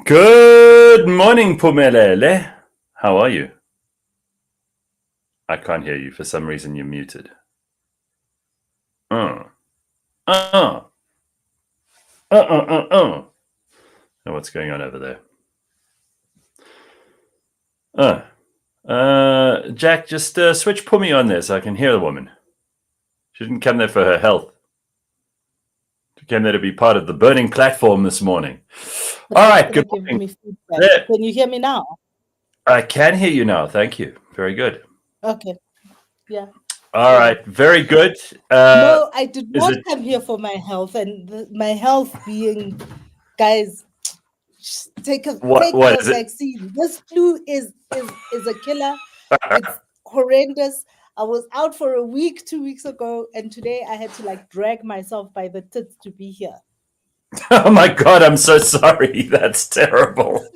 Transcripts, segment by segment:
Good morning, Pumelele. How are you? I can't hear you. For some reason, you're muted. Now, what's going on over there? Jack, just switch Pumi on there so I can hear the woman. She didn't come there for her health. She came there to be part of the burning platform this morning. All right, good morning. Can you hear me now? I can hear you now. Thank you. Very good. Okay. Yeah. All right. Very good. No, I did not come here for my health, and my health being, guys, take a vaccine. This flu is a killer. It's horrendous. I was out for a week 2 weeks ago, and today I had to drag myself by the tits to be here. Oh my God, I'm so sorry. That's terrible.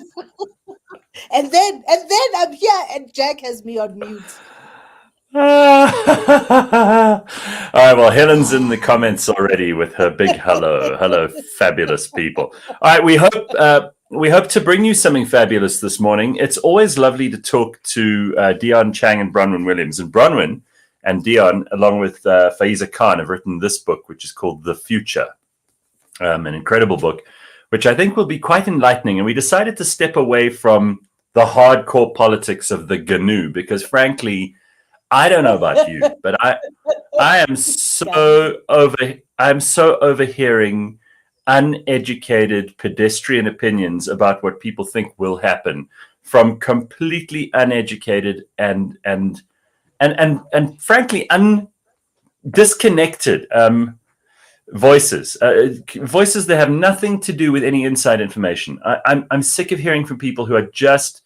and then I'm here, and Jack has me on mute. All right, well, Helen's in the comments already with her big hello, fabulous people. All right, we hope to bring you something fabulous this morning. It's always lovely to talk to Dion Chang and Bronwyn Williams. And Bronwyn and Dion, along with Faiza Khan, have written this book, which is called The Future, an incredible book, which I think will be quite enlightening. And we decided to step away from the hardcore politics of the GNU because, frankly, I don't know about you, but I am so overhearing uneducated pedestrian opinions about what people think will happen from completely uneducated and frankly disconnected voices that have nothing to do with any inside information. I'm sick of hearing from people who are just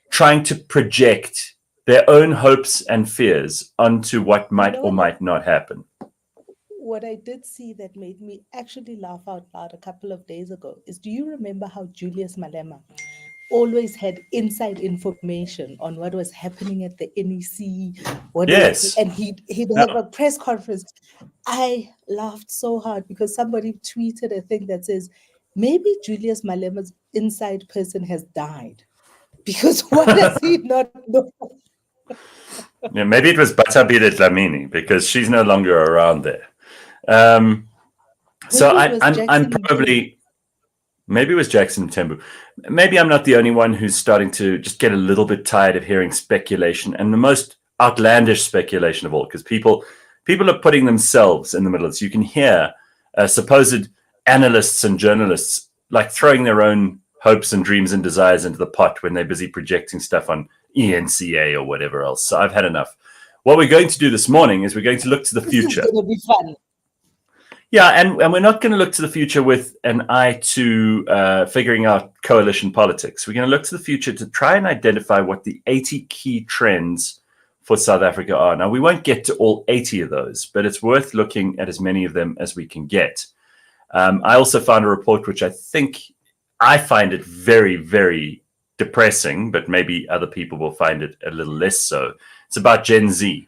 trying to project their own hopes and fears onto what might or might not happen. What I did see that made me actually laugh out loud a couple of days ago is, do you remember how Julius Malema always had inside information on what was happening at the NEC? Yes. And he'd have a press conference. I laughed so hard because somebody tweeted a thing that says, maybe Julius Malema's inside person has died. Because why does he not know? Yeah, maybe it was Batabile Dlamini because she's no longer around there. So I'm probably, maybe it was Jackson Tembu. Maybe I'm not the only one who's starting to just get a little bit tired of hearing speculation, and the most outlandish speculation of all, because people are putting themselves in the middle of this. You can hear supposed analysts and journalists throwing their own hopes and dreams and desires into the pot when they're busy projecting stuff on ENCA or whatever else. So I've had enough. What we're going to do this morning is we're going to look to the future. It's going to be fun. Yeah, and we're not going to look to the future with an eye to figuring out coalition politics. We're going to look to the future to try and identify what the 80 key trends for South Africa are. Now, we won't get to all 80 of those, but it's worth looking at as many of them as we can get. I also found a report which I find it very, very depressing, but maybe other people will find it a little less so. It's about Gen Z,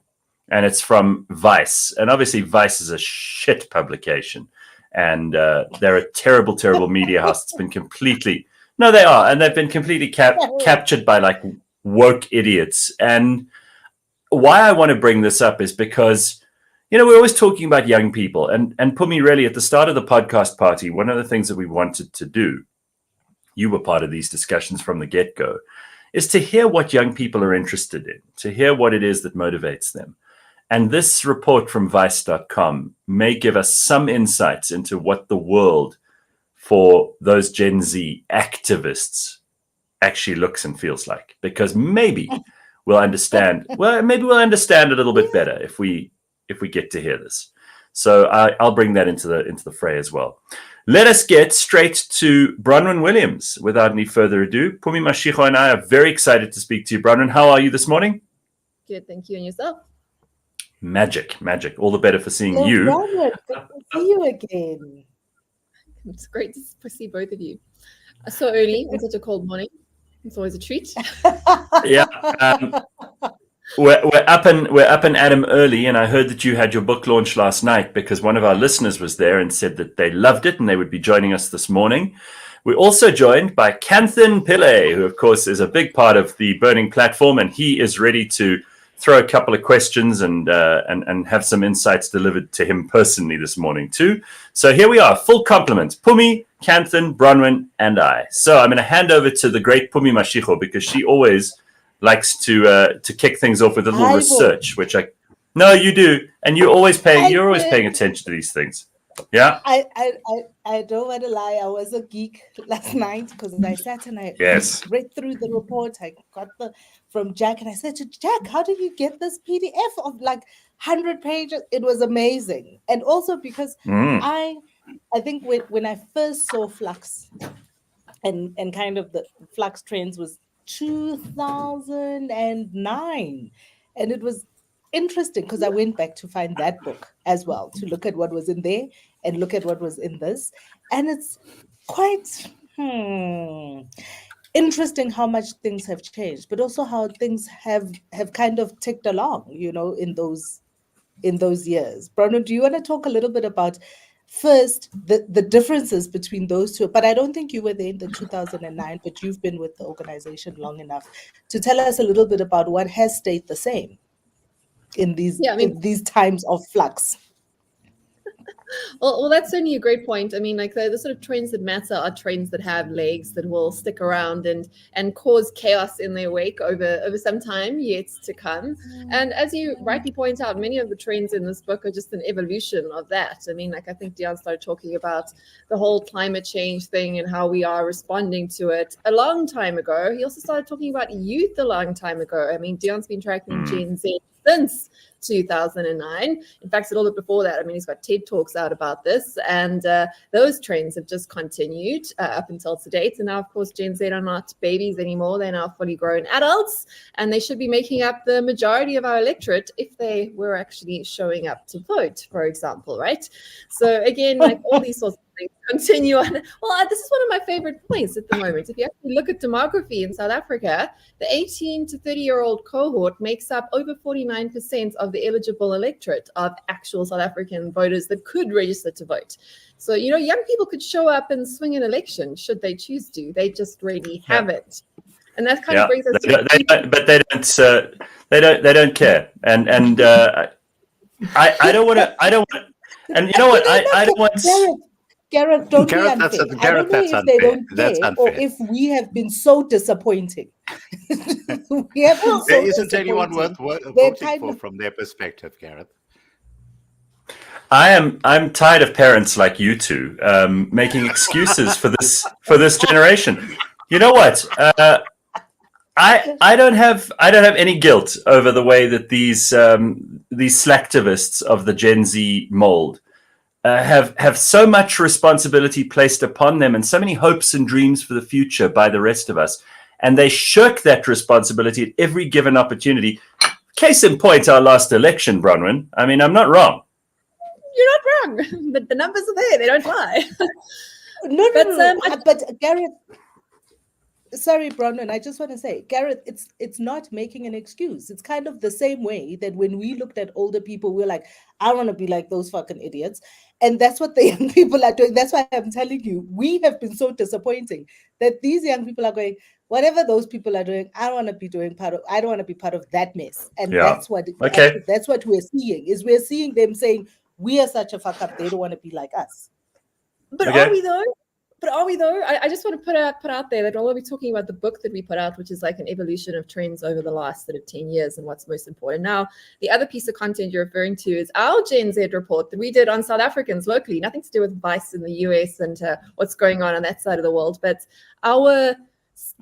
and it's from Vice. And obviously Vice is a shit publication, and they're a terrible, terrible media house. It's been completely, no, they are, and they've been completely captured by woke idiots. And why I want to bring this up is because, we're always talking about young people, and Pumi, really at the start of the podcast party, one of the things that we wanted to do, you were part of these discussions from the get-go, is to hear what young people are interested in, to hear what it is that motivates them. And this report from Vice.com may give us some insights into what the world for those Gen Z activists actually looks and feels like. Because maybe we'll understand, a little bit better if we get to hear this. So I'll bring that into the fray as well. Let us get straight to Bronwyn Williams without any further ado. Pumi Mashiko and I are very excited to speak to you. Bronwyn, how are you this morning? Good, thank you. And yourself? Magic. All the better for seeing you. Bronwyn, good to see you again. It's great to see both of you. So early on such a cold morning. It's always a treat. Yeah. We're up and Adam early, and I heard that you had your book launch last night because one of our listeners was there and said that they loved it and they would be joining us this morning. We're also joined by Kanthan Pillay, who, of course, is a big part of the Burning platform, and he is ready to throw a couple of questions and have some insights delivered to him personally this morning too. So here we are, full complement: Phumi, Kanthan, Bronwyn, and I. So I'm going to hand over to the great Phumi Mashiko, because she always likes to kick things off with a little research, which I no, you do, and you're always paying attention to these things. Yeah, I don't want to lie. I was a geek last night because I sat and I read through the report. I got from Jack, and I said to Jack, "How did you get this PDF of like 100 pages?" It was amazing, and also because I think when I first saw Flux and kind of the Flux trends was 2009, and it was interesting because I went back to find that book as well to look at what was in there and look at what was in this, and it's quite interesting how much things have changed, but also how things have kind of ticked along, you know, in those years. Bruno, do you want to talk a little bit about first the differences between those two? But I don't think you were there in the 2009, but you've been with the organization long enough to tell us a little bit about what has stayed the same in these in these times of flux. Well, that's certainly a great point. I mean, like the sort of trends that matter are trends that have legs, that will stick around and cause chaos in their wake over some time yet to come. And as you rightly point out, many of the trends in this book are just an evolution of that. I mean, like I think Dion started talking about the whole climate change thing and how we are responding to it a long time ago. He also started talking about youth a long time ago. I mean, Dion's been tracking Gen Z since 2009. In fact, a little bit before that. I mean, he's got TED Talks out about this, and those trends have just continued up until to date. And now, of course, Gen Z are not babies anymore. They're now fully grown adults, and they should be making up the majority of our electorate if they were actually showing up to vote, for example, right? So again, like all these sorts of things continue on. Well, this is one of my favorite points at the moment. If you actually look at demography in South Africa, the 18 to 30-year-old cohort makes up over 49% of the eligible electorate of actual South African voters that could register to vote. So, you know, young people could show up and swing an election should they choose to. They just really haven't. And that kind of brings us to they don't care. And I don't want to, and you know what, I don't want Gareth, don't be unfair. I don't know if they don't care or if we have been so disappointing. There isn't anyone worth voting for from their perspective, Gareth. I'm tired of parents like you two making excuses for this generation. You know what? I don't have any guilt over the way that these slacktivists of the Gen Z mold have so much responsibility placed upon them and so many hopes and dreams for the future by the rest of us. And they shirk that responsibility at every given opportunity. Case in point, our last election, Bronwyn. I mean, I'm not wrong. You're not wrong. But the numbers are there. They don't lie. No. But Gareth, sorry, Bronwyn, I just want to say, Gareth, it's not making an excuse. It's kind of the same way that when we looked at older people, we're like, I want to be like those fucking idiots. And that's what the young people are doing. That's why I'm telling you, we have been so disappointing that these young people are going, whatever those people are doing, I don't want to be part of that mess. And that's what we're seeing, is we're seeing them saying, we are such a fuck up, they don't want to be like us. But are we though? I just want to put out there that although we're talking about the book that we put out, which is like an evolution of trends over the last sort of 10 years and what's most important. Now, the other piece of content you're referring to is our Gen Z report that we did on South Africans locally, nothing to do with Vice in the US and what's going on that side of the world. But our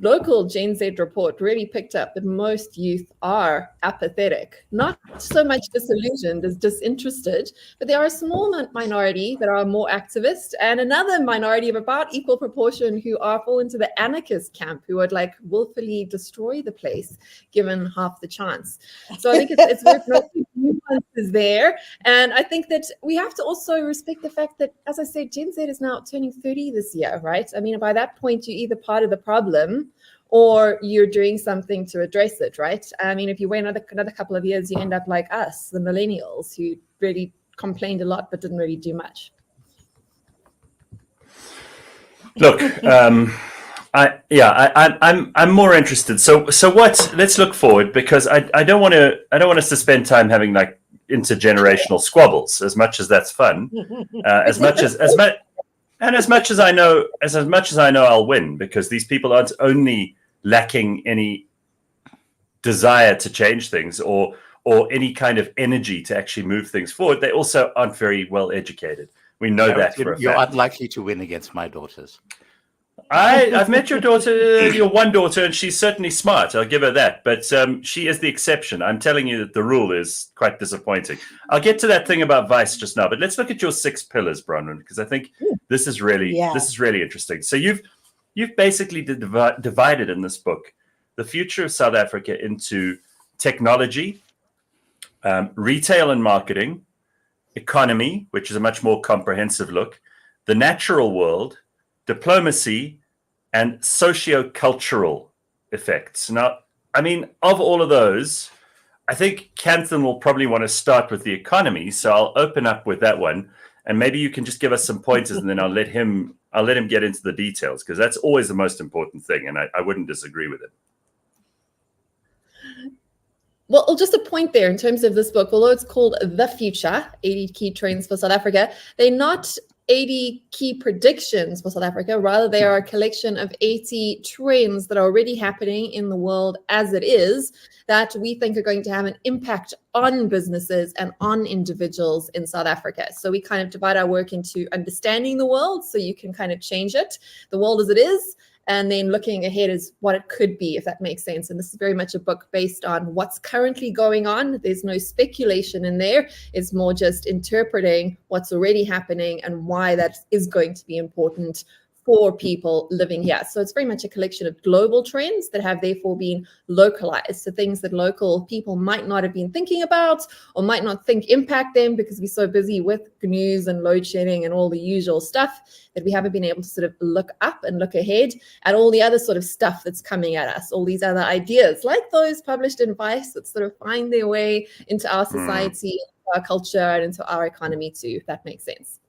local Gen Z report really picked up that most youth are apathetic, not so much disillusioned as disinterested, but there are a small minority that are more activist and another minority of about equal proportion who fall into the anarchist camp, who would like willfully destroy the place given half the chance. So I think it's worth noting nuances there. And I think that we have to also respect the fact that, as I said, Gen Z is now turning 30 this year, right? I mean, by that point, you're either part of the problem or you're doing something to address it, right? I mean, if you wait another couple of years, you end up like us, the millennials, who really complained a lot but didn't really do much. Look, I'm more interested. So what? Let's look forward, because I don't want us to spend time having like intergenerational squabbles. As much as that's fun, as much as I know, I'll win, because these people aren't only lacking any desire to change things or any kind of energy to actually move things forward. They also aren't very well educated. We know that for a fact. You're unlikely to win against my daughters. I've met your daughter, your one daughter, and she's certainly smart. I'll give her that. But she is the exception. I'm telling you that the rule is quite disappointing. I'll get to that thing about vice just now. But let's look at your 6 pillars, Bronwyn, because I think this is really interesting. So you've basically divided in this book the future of South Africa into technology, retail and marketing, economy, which is a much more comprehensive look, the natural world, diplomacy, and socio-cultural effects. Now, I mean, of all of those, I think Kanthan will probably want to start with the economy. So I'll open up with that one, and maybe you can just give us some pointers, and then I'll let him get into the details, because that's always the most important thing, and I wouldn't disagree with it. Well, just a point there in terms of this book, although it's called The Future, 80 Key Trends for South Africa, they're not 80 key predictions for South Africa. Rather, they are a collection of 80 trends that are already happening in the world as it is, that we think are going to have an impact on businesses and on individuals in South Africa. So we kind of divide our work into understanding the world, so you can kind of change it, the world as it is, and then looking ahead is what it could be, if that makes sense. And this is very much a book based on what's currently going on. There's no speculation in there. It's more just interpreting what's already happening and why that is going to be important for people living here. So it's very much a collection of global trends that have therefore been localized. So things that local people might not have been thinking about or might not think impact them, because we're so busy with news and load shedding and all the usual stuff that we haven't been able to sort of look up and look ahead at all the other sort of stuff that's coming at us, all these other ideas like those published in Vice that sort of find their way into our society, into our culture, and into our economy too, if that makes sense.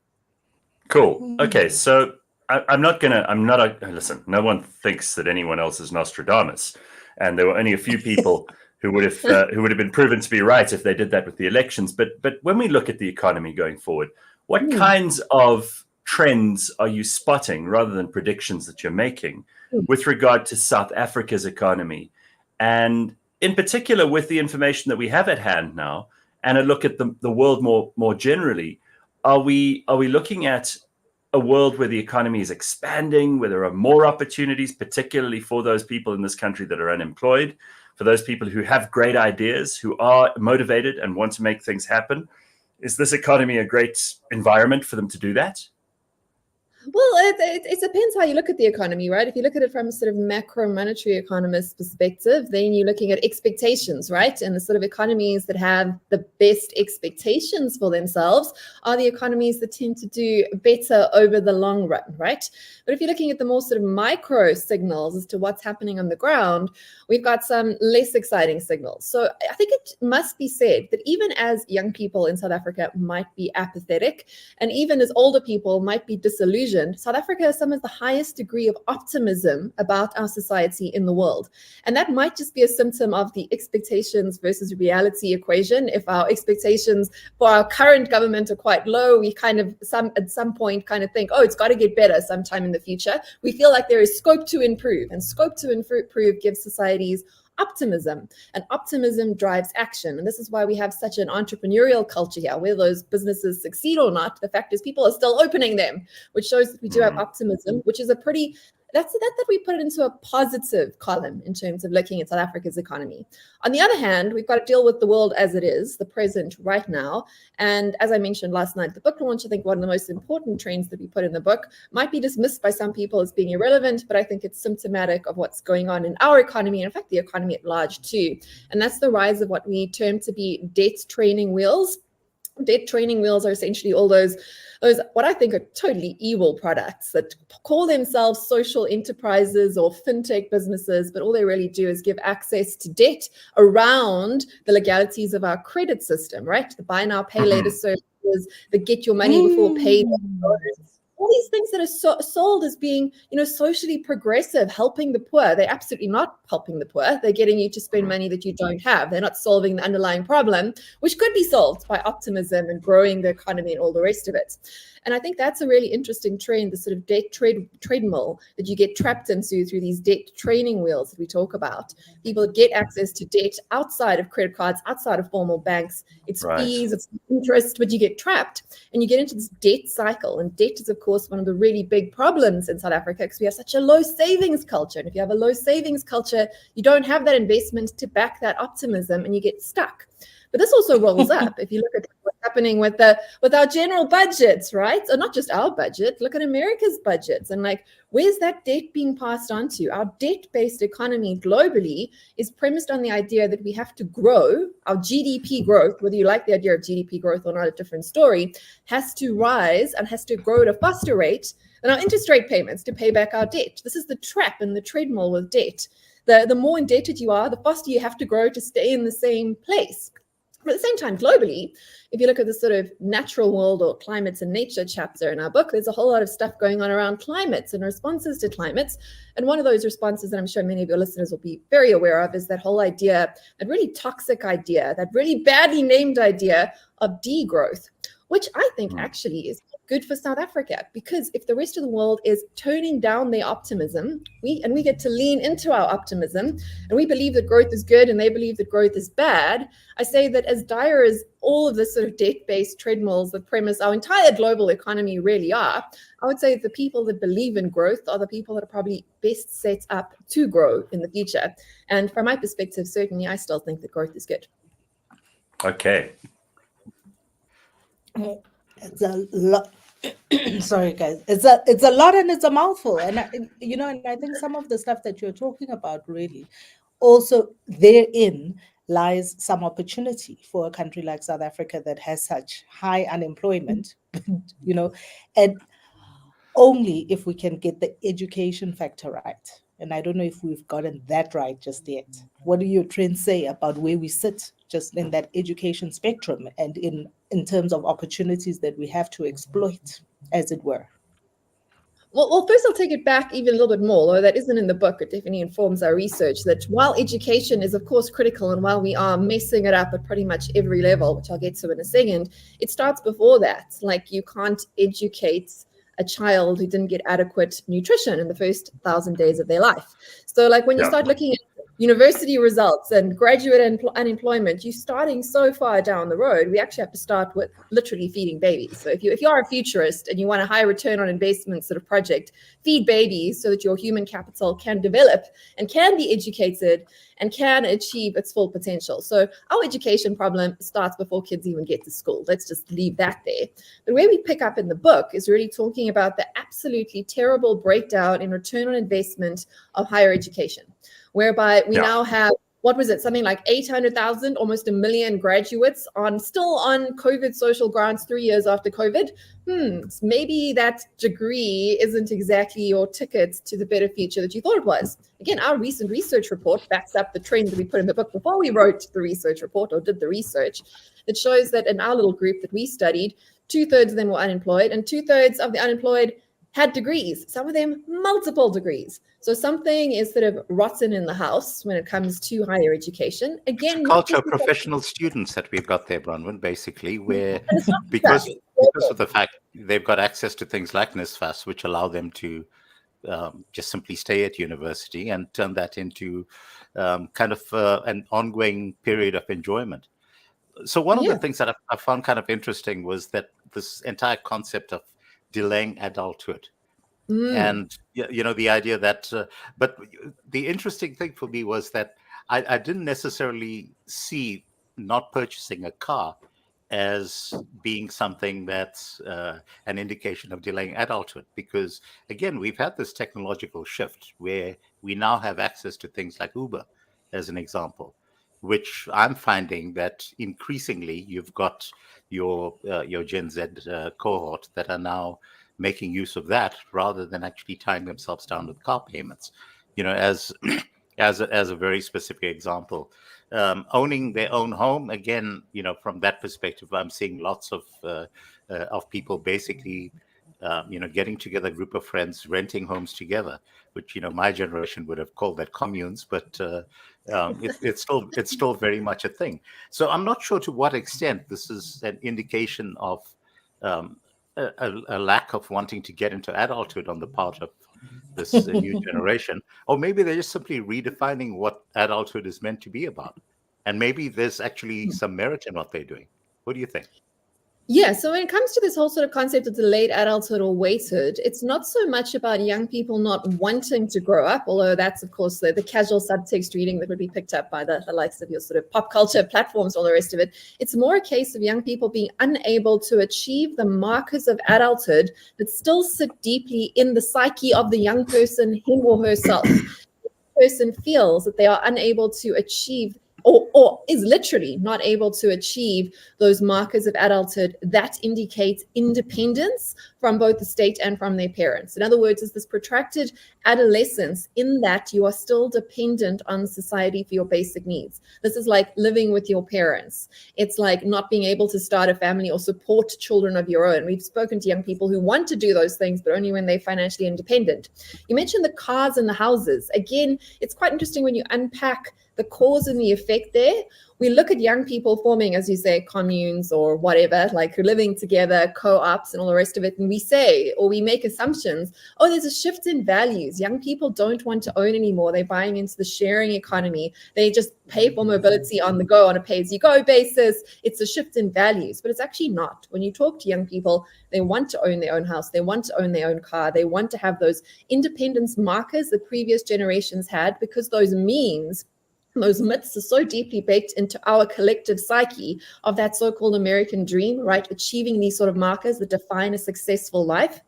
Cool. Okay, so listen, no one thinks that anyone else is Nostradamus. And there were only a few people who would have been proven to be right if they did that with the elections. But when we look at the economy going forward, what kinds of trends are you spotting, rather than predictions that you're making, with regard to South Africa's economy? And in particular, with the information that we have at hand now, and a look at the world more generally, are we looking at a world where the economy is expanding, where there are more opportunities, particularly for those people in this country that are unemployed, for those people who have great ideas, who are motivated and want to make things happen? Is this economy a great environment for them to do that? Well, it depends how you look at the economy, right? If you look at it from a sort of macro monetary economist perspective, then you're looking at expectations, right? And the sort of economies that have the best expectations for themselves are the economies that tend to do better over the long run, right? But if you're looking at the more sort of micro signals as to what's happening on the ground, we've got some less exciting signals. So I think it must be said that even as young people in South Africa might be apathetic, and even as older people might be disillusioned, South Africa has some of the highest degree of optimism about our society in the world. And that might just be a symptom of the expectations versus reality equation. If our expectations for our current government are quite low, we kind of at some point kind of think, oh, it's got to get better sometime in the future. We feel like there is scope to improve, and scope to improve gives societies optimism, and optimism drives action. And this is why we have such an entrepreneurial culture here. Whether those businesses succeed or not, the fact is people are still opening them, which shows that we do have optimism, which is a pretty, that we put it into a positive column in terms of looking at South Africa's economy. On the other hand, we've got to deal with the world as it is, the present right now. And as I mentioned last night, the book launch, I think one of the most important trends that we put in the book might be dismissed by some people as being irrelevant, but I think it's symptomatic of what's going on in our economy, and in fact, the economy at large too. And that's the rise of what we term to be debt training wheels. Debt training wheels are essentially all those what I think are totally evil products that call themselves social enterprises or fintech businesses, but all they really do is give access to debt around the legalities of our credit system, right? The buy now, pay later services, the get your money before pay. all these things that are sold as being, socially progressive, helping the poor. They're absolutely not helping the poor. They're getting you to spend money that you don't have. They're not solving the underlying problem, which could be solved by optimism and growing the economy and all the rest of it. And I think that's a really interesting trend, the sort of debt treadmill that you get trapped into through these debt training wheels that we talk about. People get access to debt outside of credit cards, outside of formal banks. It's fees, it's interest, but you get trapped and you get into this debt cycle. And debt is, of course, one of the really big problems in South Africa because we have such a low savings culture. And if you have a low savings culture, you don't have that investment to back that optimism and you get stuck. But this also rolls up. If you look at what's happening with our general budgets, right? Or not just our budget, look at America's budgets and where's that debt being passed on to? Our debt-based economy globally is premised on the idea that we have to grow. Our GDP growth, whether you like the idea of GDP growth or not, a different story, has to rise and has to grow at a faster rate than our interest rate payments to pay back our debt. This is the trap and the treadmill with debt. The more indebted you are, the faster you have to grow to stay in the same place. But at the same time, globally, if you look at the sort of natural world or climates and nature chapter in our book, there's a whole lot of stuff going on around climates and responses to climates. And one of those responses that I'm sure many of your listeners will be very aware of is that whole idea, that really toxic idea, that really badly named idea of degrowth, which I think actually is good for South Africa, because if the rest of the world is toning down their optimism, we get to lean into our optimism, and we believe that growth is good and they believe that growth is bad. I say that as dire as all of the sort of debt-based treadmills that premise our entire global economy really are, I would say the people that believe in growth are the people that are probably best set up to grow in the future. And from my perspective, certainly I still think that growth is good. Okay. It's a lot. Sorry, guys. It's a lot and it's a mouthful. And I think some of the stuff that you're talking about really also therein lies some opportunity for a country like South Africa that has such high unemployment, and only if we can get the education factor right. And I don't know if we've gotten that right just yet. What do your trends say about where we sit just in that education spectrum and in terms of opportunities that we have to exploit, as it were? Well, first I'll take it back even a little bit more, although that isn't in the book. It definitely informs our research that while education is, of course, critical, and while we are messing it up at pretty much every level, which I'll get to in a second, it starts before that. You can't educate a child who didn't get adequate nutrition in the first 1,000 days of their life. So when you start looking at university results and graduate unemployment, you're starting so far down the road. We actually have to start with literally feeding babies. So if you are a futurist and you want a high return on investment sort of project, feed babies so that your human capital can develop and can be educated and can achieve its full potential. So our education problem starts before kids even get to school. Let's just leave that there. But where we pick up in the book is really talking about the absolutely terrible breakdown in return on investment of higher education, whereby we now have, something like 800,000, almost 1 million graduates still on COVID social grants 3 years after COVID. Maybe that degree isn't exactly your ticket to the better future that you thought it was. Again, our recent research report backs up the trend that we put in the book before we wrote the research report or did the research. That shows that in our little group that we studied, 2/3 of them were unemployed and 2/3 of the unemployed had degrees, some of them multiple degrees. So something is sort of rotten in the house when it comes to higher education. Again, culture of professional students that we've got there, Bronwyn, basically, where because of the fact they've got access to things like NSFAS, which allow them to just simply stay at university and turn that into kind of an ongoing period of enjoyment. So one of the things that I found kind of interesting was that this entire concept of delaying adulthood. And, the idea that, but the interesting thing for me was that I didn't necessarily see not purchasing a car as being something that's an indication of delaying adulthood. Because, again, we've had this technological shift where we now have access to things like Uber, as an example, which I'm finding that increasingly you've got your Gen Z cohort that are now making use of that rather than actually tying themselves down with car payments. As a very specific example, owning their own home, again, from that perspective, I'm seeing lots of people basically getting together a group of friends, renting homes together, which my generation would have called that communes, but it's still very much a thing. So I'm not sure to what extent this is an indication of a lack of wanting to get into adulthood on the part of this new generation, or maybe they're just simply redefining what adulthood is meant to be about, and maybe there's actually some merit in what they're doing. What do you think? Yeah, so when it comes to this whole sort of concept of delayed adulthood or waithood, it's not so much about young people not wanting to grow up, although that's, of course, the casual subtext reading that would be picked up by the likes of your sort of pop culture platforms, all the rest of it. It's more a case of young people being unable to achieve the markers of adulthood that still sit deeply in the psyche of the young person, him or herself. The person feels that they are unable to achieve or is literally not able to achieve those markers of adulthood that indicate independence from both the state and from their parents. In other words, it's this protracted adolescence in that you are still dependent on society for your basic needs. This is like living with your parents. It's like not being able to start a family or support children of your own. We've spoken to young people who want to do those things, but only when they're financially independent. You mentioned the cars and the houses. Again, it's quite interesting when you unpack the cause and the effect there. We look at young people forming, as you say, communes or whatever, like living together, co-ops and all the rest of it. And we say, or we make assumptions, oh, there's a shift in values. Young people don't want to own anymore. They're buying into the sharing economy. They just pay for mobility on the go on a pay-as-you-go basis. It's a shift in values, but it's actually not. When you talk to young people, they want to own their own house. They want to own their own car. They want to have those independence markers that previous generations had, because those means, those myths are so deeply baked into our collective psyche of that so-called American dream, right? Achieving these sort of markers that define a successful life,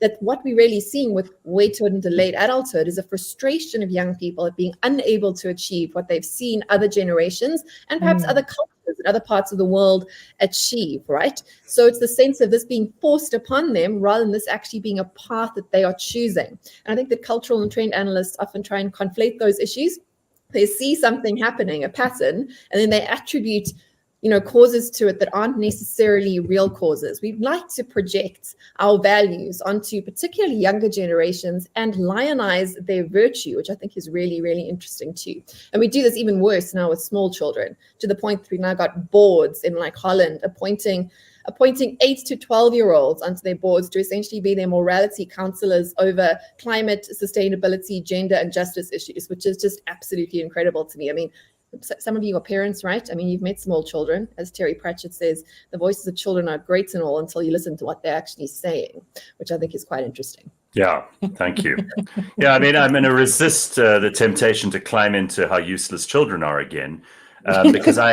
that what we're really seeing with waithood and delayed adulthood is a frustration of young people at being unable to achieve what they've seen other generations and perhaps other cultures in other parts of the world achieve, right? So it's the sense of this being forced upon them rather than this actually being a path that they are choosing. And I think that cultural and trend analysts often try and conflate those issues. They see something happening, a pattern, and then they attribute, causes to it that aren't necessarily real causes. We'd like to project our values onto particularly younger generations and lionize their virtue, which I think is really, really interesting too. And we do this even worse now with small children, to the point that we've now got boards in like Holland appointing 8 to 12-year-olds onto their boards to essentially be their morality counselors over climate, sustainability, gender, and justice issues, which is just absolutely incredible to me. I mean, some of you are parents, right? I mean, you've met small children. As Terry Pratchett says, the voices of children are great and all until you listen to what they're actually saying, which I think is quite interesting. Yeah, thank you. Yeah, I mean, I'm going to resist the temptation to climb into how useless children are again, because I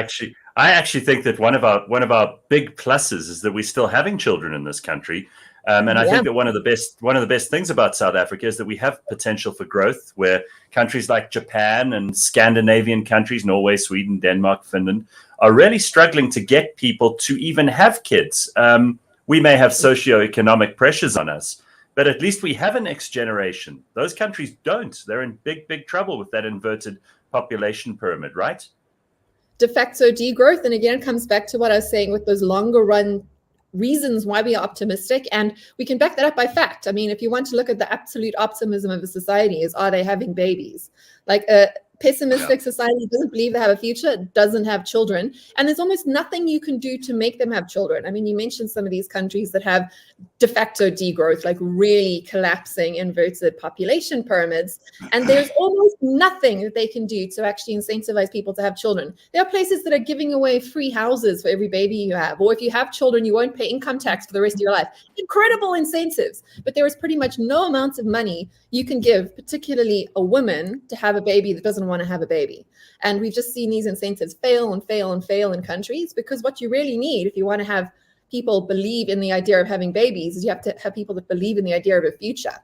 actually think that one of our big pluses is that we're still having children in this country, and I think that one of the best things about South Africa is that we have potential for growth, where countries like Japan and Scandinavian countries, Norway, Sweden, Denmark, Finland, are really struggling to get people to even have kids. We may have socioeconomic pressures on us, but at least we have a next generation. Those countries don't. They're in big, big trouble with that inverted population pyramid, right? De facto degrowth. And again, it comes back to what I was saying with those longer run reasons why we are optimistic. And we can back that up by fact. I mean, if you want to look at the absolute optimism of a society, is are they having babies? Like a pessimistic society doesn't believe they have a future, doesn't have children. And there's almost nothing you can do to make them have children. I mean, you mentioned some of these countries that have de facto degrowth, like really collapsing inverted population pyramids. And there's almost nothing that they can do to actually incentivize people to have children. There are places that are giving away free houses for every baby you have. Or if you have children, you won't pay income tax for the rest of your life. Incredible incentives. But there is pretty much no amount of money you can give, particularly a woman, to have a baby that doesn't want to have a baby. And we've just seen these incentives fail and fail and fail in countries, because what you really need if you want to have people believe in the idea of having babies is you have to have people that believe in the idea of a future,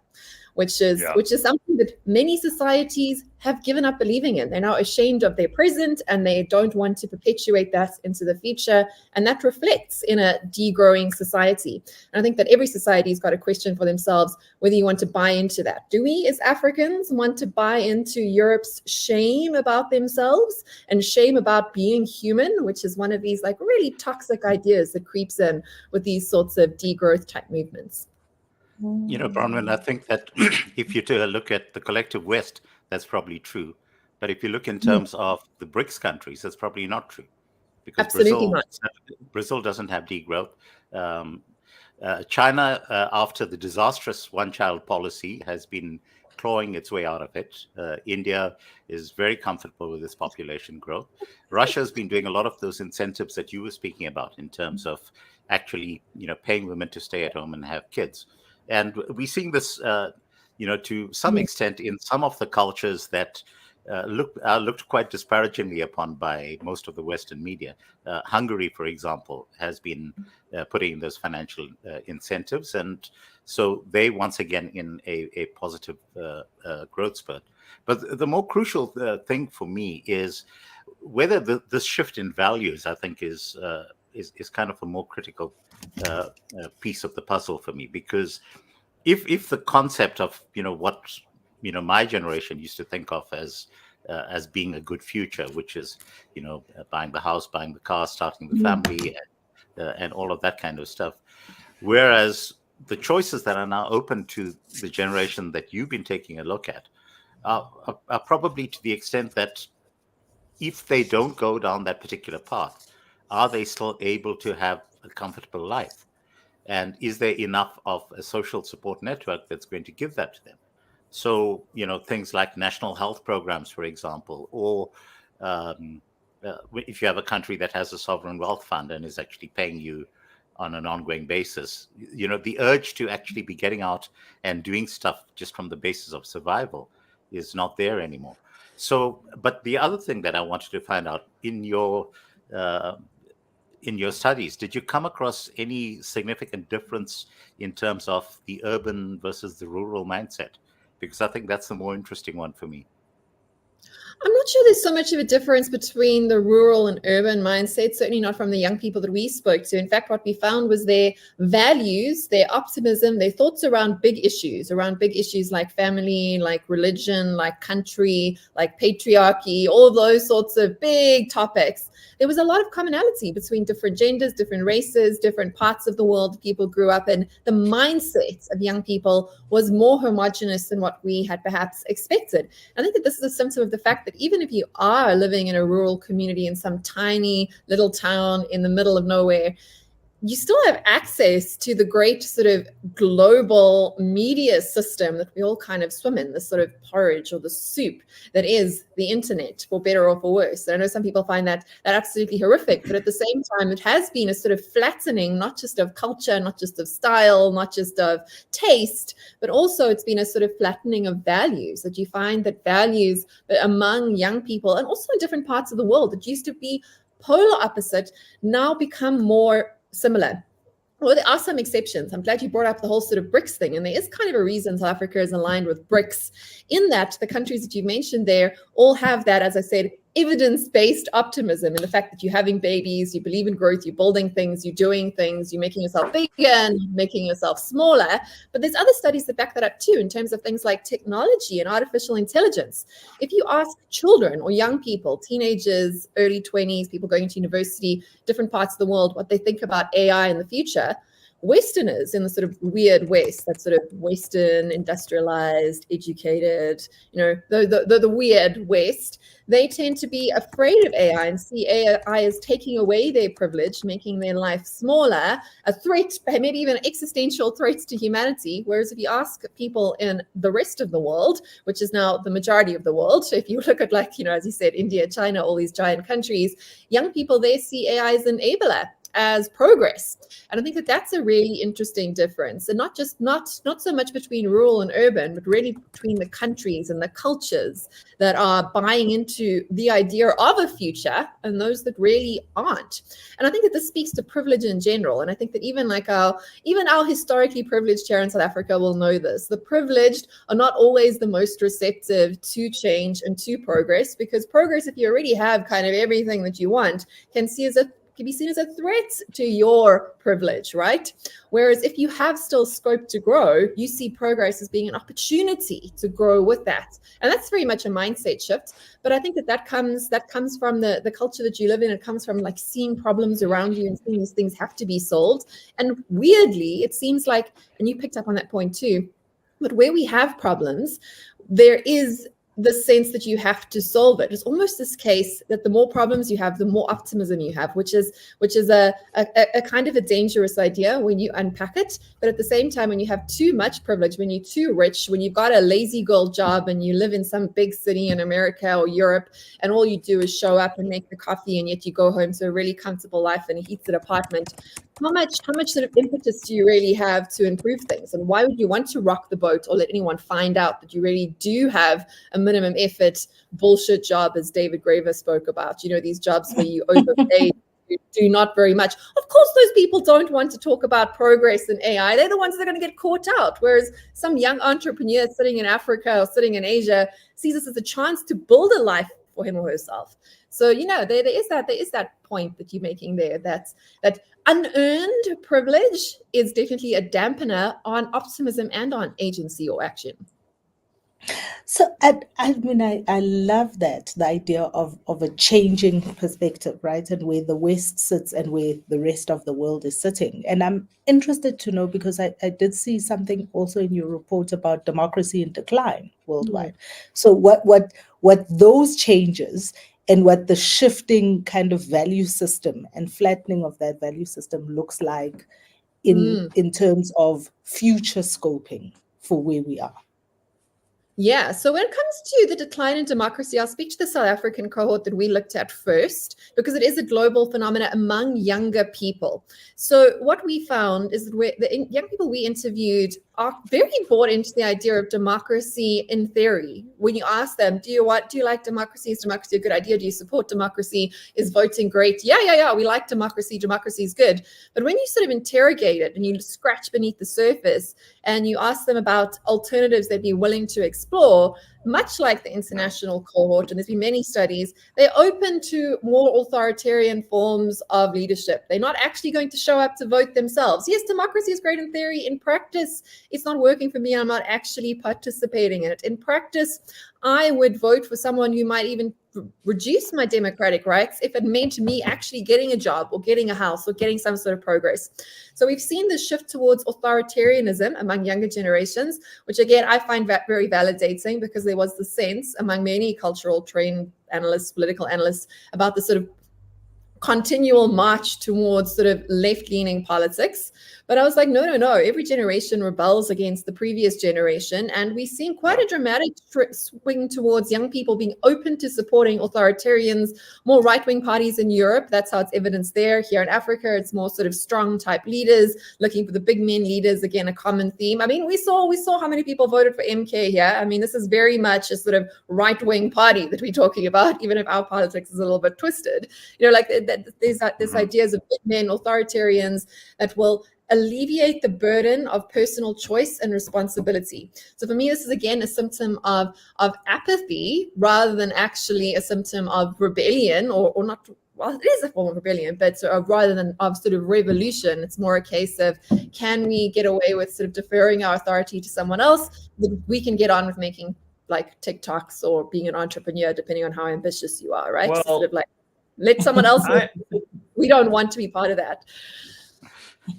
which is something that many societies have given up believing in. They're now ashamed of their present and they don't want to perpetuate that into the future. And that reflects in a degrowing society. And I think that every society has got a question for themselves whether you want to buy into that. Do we as Africans want to buy into Europe's shame about themselves and shame about being human, which is one of these like really toxic ideas that creeps in with these sorts of degrowth type movements? Bronwyn, I think that if you take a look at the collective West, that's probably true. But if you look in terms of the BRICS countries, that's probably not true, because Absolutely not. Brazil doesn't have degrowth. China, after the disastrous one-child policy, has been clawing its way out of it. India is very comfortable with its population growth. Russia has been doing a lot of those incentives that you were speaking about in terms of actually, paying women to stay at home and have kids. And we're seeing this, to some extent in some of the cultures that looked quite disparagingly upon by most of the Western media. Hungary, for example, has been putting in those financial incentives, and so they once again in a positive growth spurt. But the more crucial thing for me is whether this shift in values, I think, is kind of a more critical piece of the puzzle for me, because if the concept of what my generation used to think of as being a good future, which is buying the house, buying the car, starting the family, and all of that kind of stuff, whereas the choices that are now open to the generation that you've been taking a look at are probably to the extent that if they don't go down that particular path, are they still able to have a comfortable life? And is there enough of a social support network that's going to give that to them? So, things like national health programs, for example, or if you have a country that has a sovereign wealth fund and is actually paying you on an ongoing basis, the urge to actually be getting out and doing stuff just from the basis of survival is not there anymore. So, but the other thing that I wanted to find out in your studies, did you come across any significant difference in terms of the urban versus the rural mindset? Because I think that's the more interesting one for me. I'm not sure there's so much of a difference between the rural and urban mindset, certainly not from the young people that we spoke to. In fact, what we found was their values, their optimism, their thoughts around big issues like family, like religion, like country, like patriarchy, all of those sorts of big topics. There was a lot of commonality between different genders, different races, different parts of the world people grew up in. The mindset of young people was more homogenous than what we had perhaps expected. I think that this is a symptom of the fact that even if you are living in a rural community in some tiny little town in the middle of nowhere, you still have access to the great sort of global media system that we all kind of swim in, this sort of porridge or the soup that is the internet, for better or for worse. And I know some people find that absolutely horrific, but at the same time, it has been a sort of flattening, not just of culture, not just of style, not just of taste, but also it's been a sort of flattening of values, that you find that values among young people and also in different parts of the world that used to be polar opposite now become more similar. Well, there are some exceptions. I'm glad you brought up the whole sort of BRICS thing. And there is kind of a reason South Africa is aligned with BRICS, in that the countries that you mentioned there all have that, as I said, evidence-based optimism in the fact that you're having babies, you believe in growth, you're building things, you're doing things, you're making yourself bigger and making yourself smaller. But there's other studies that back that up too, in terms of things like technology and artificial intelligence. If you ask children or young people, teenagers, early 20s, people going to university, different parts of the world, what they think about AI in the future, Westerners in the sort of weird West, that sort of Western, industrialized, educated, the weird West, they tend to be afraid of AI and see AI as taking away their privilege, making their life smaller, a threat, maybe even an existential threat to humanity. Whereas if you ask people in the rest of the world, which is now the majority of the world, so if you look at as you said, India, China, all these giant countries, young people there see AI as an enabler, as progress. And I think that that's a really interesting difference, and not so much between rural and urban, but really between the countries and the cultures that are buying into the idea of a future and those that really aren't. And I think that this speaks to privilege in general. And I think that even our historically privileged here in South Africa will know this. The privileged are not always the most receptive to change and to progress, because progress, if you already have kind of everything that you want, can can be seen as a threat to your privilege, right? Whereas if you have still scope to grow, you see progress as being an opportunity to grow with that. And that's very much a mindset shift. But I think that comes from the culture that you live in. It comes from like seeing problems around you and seeing these things have to be solved. And weirdly, it seems like, and you picked up on that point too, but where we have problems, there is the sense that you have to solve it. It's almost this case that the more problems you have, the more optimism you have, which is a kind of a dangerous idea when you unpack it. But at the same time, when you have too much privilege, when you're too rich, when you've got a lazy girl job and you live in some big city in America or Europe, and all you do is show up and make the coffee, and yet you go home to a really comfortable life in a heated apartment, how much sort of impetus do you really have to improve things? And why would you want to rock the boat or let anyone find out that you really do have a minimum effort bullshit job, as David Graeber spoke about? You know, these jobs where you overpay, you do not very much. Of course, those people don't want to talk about progress in AI. They're the ones that are going to get caught out. Whereas some young entrepreneur sitting in Africa or sitting in Asia sees this as a chance to build a life for him or herself. So, you know, there is that point that you're making there, that unearned privilege is definitely a dampener on optimism and on agency or action. So I mean, I love that, the idea of a changing perspective, right? And where the West sits and where the rest of the world is sitting. And I'm interested to know, because I did see something also in your report about democracy in decline worldwide. So what those changes and what the shifting kind of value system and flattening of that value system looks like in terms of future scoping for where we are. Yeah, so when it comes to the decline in democracy, I'll speak to the South African cohort that we looked at first, because it is a global phenomenon among younger people. So what we found is that the young people we interviewed are very bought into the idea of democracy in theory. When you ask them, do you like democracy? Is democracy a good idea? Do you support democracy? Is voting great? Yeah, we like democracy. Democracy is good. But when you sort of interrogate it and you scratch beneath the surface and you ask them about alternatives they'd be willing to explore, much like the international cohort, and there's been many studies, they're open to more authoritarian forms of leadership. They're not actually going to show up to vote themselves. Yes, democracy is great in theory. In practice, it's not working for me. I'm not actually participating in it. In practice, I would vote for someone who might even reduce my democratic rights if it meant me actually getting a job or getting a house or getting some sort of progress. So we've seen this shift towards authoritarianism among younger generations, which again, I find very validating, because there was the sense among many cultural trained analysts, political analysts, about the sort of continual march towards sort of left-leaning politics. But I was like, no. Every generation rebels against the previous generation. And we've seen quite a dramatic swing towards young people being open to supporting authoritarians, more right-wing parties in Europe. That's how it's evidenced there. Here in Africa, it's more sort of strong type leaders, looking for the big men leaders. Again, a common theme. I mean, we saw how many people voted for MK here. I mean, this is very much a sort of right-wing party that we're talking about, even if our politics is a little bit twisted. You know, like there's ideas of big men, authoritarians that will alleviate the burden of personal choice and responsibility. So for me, this is again a symptom of apathy rather than actually a symptom of rebellion, or not. Well, it is a form of rebellion, but rather than of sort of revolution, it's more a case of, can we get away with sort of deferring our authority to someone else, that we can get on with making like TikToks or being an entrepreneur, depending on how ambitious you are, right? Well, so sort of like, let someone else. We don't want to be part of that.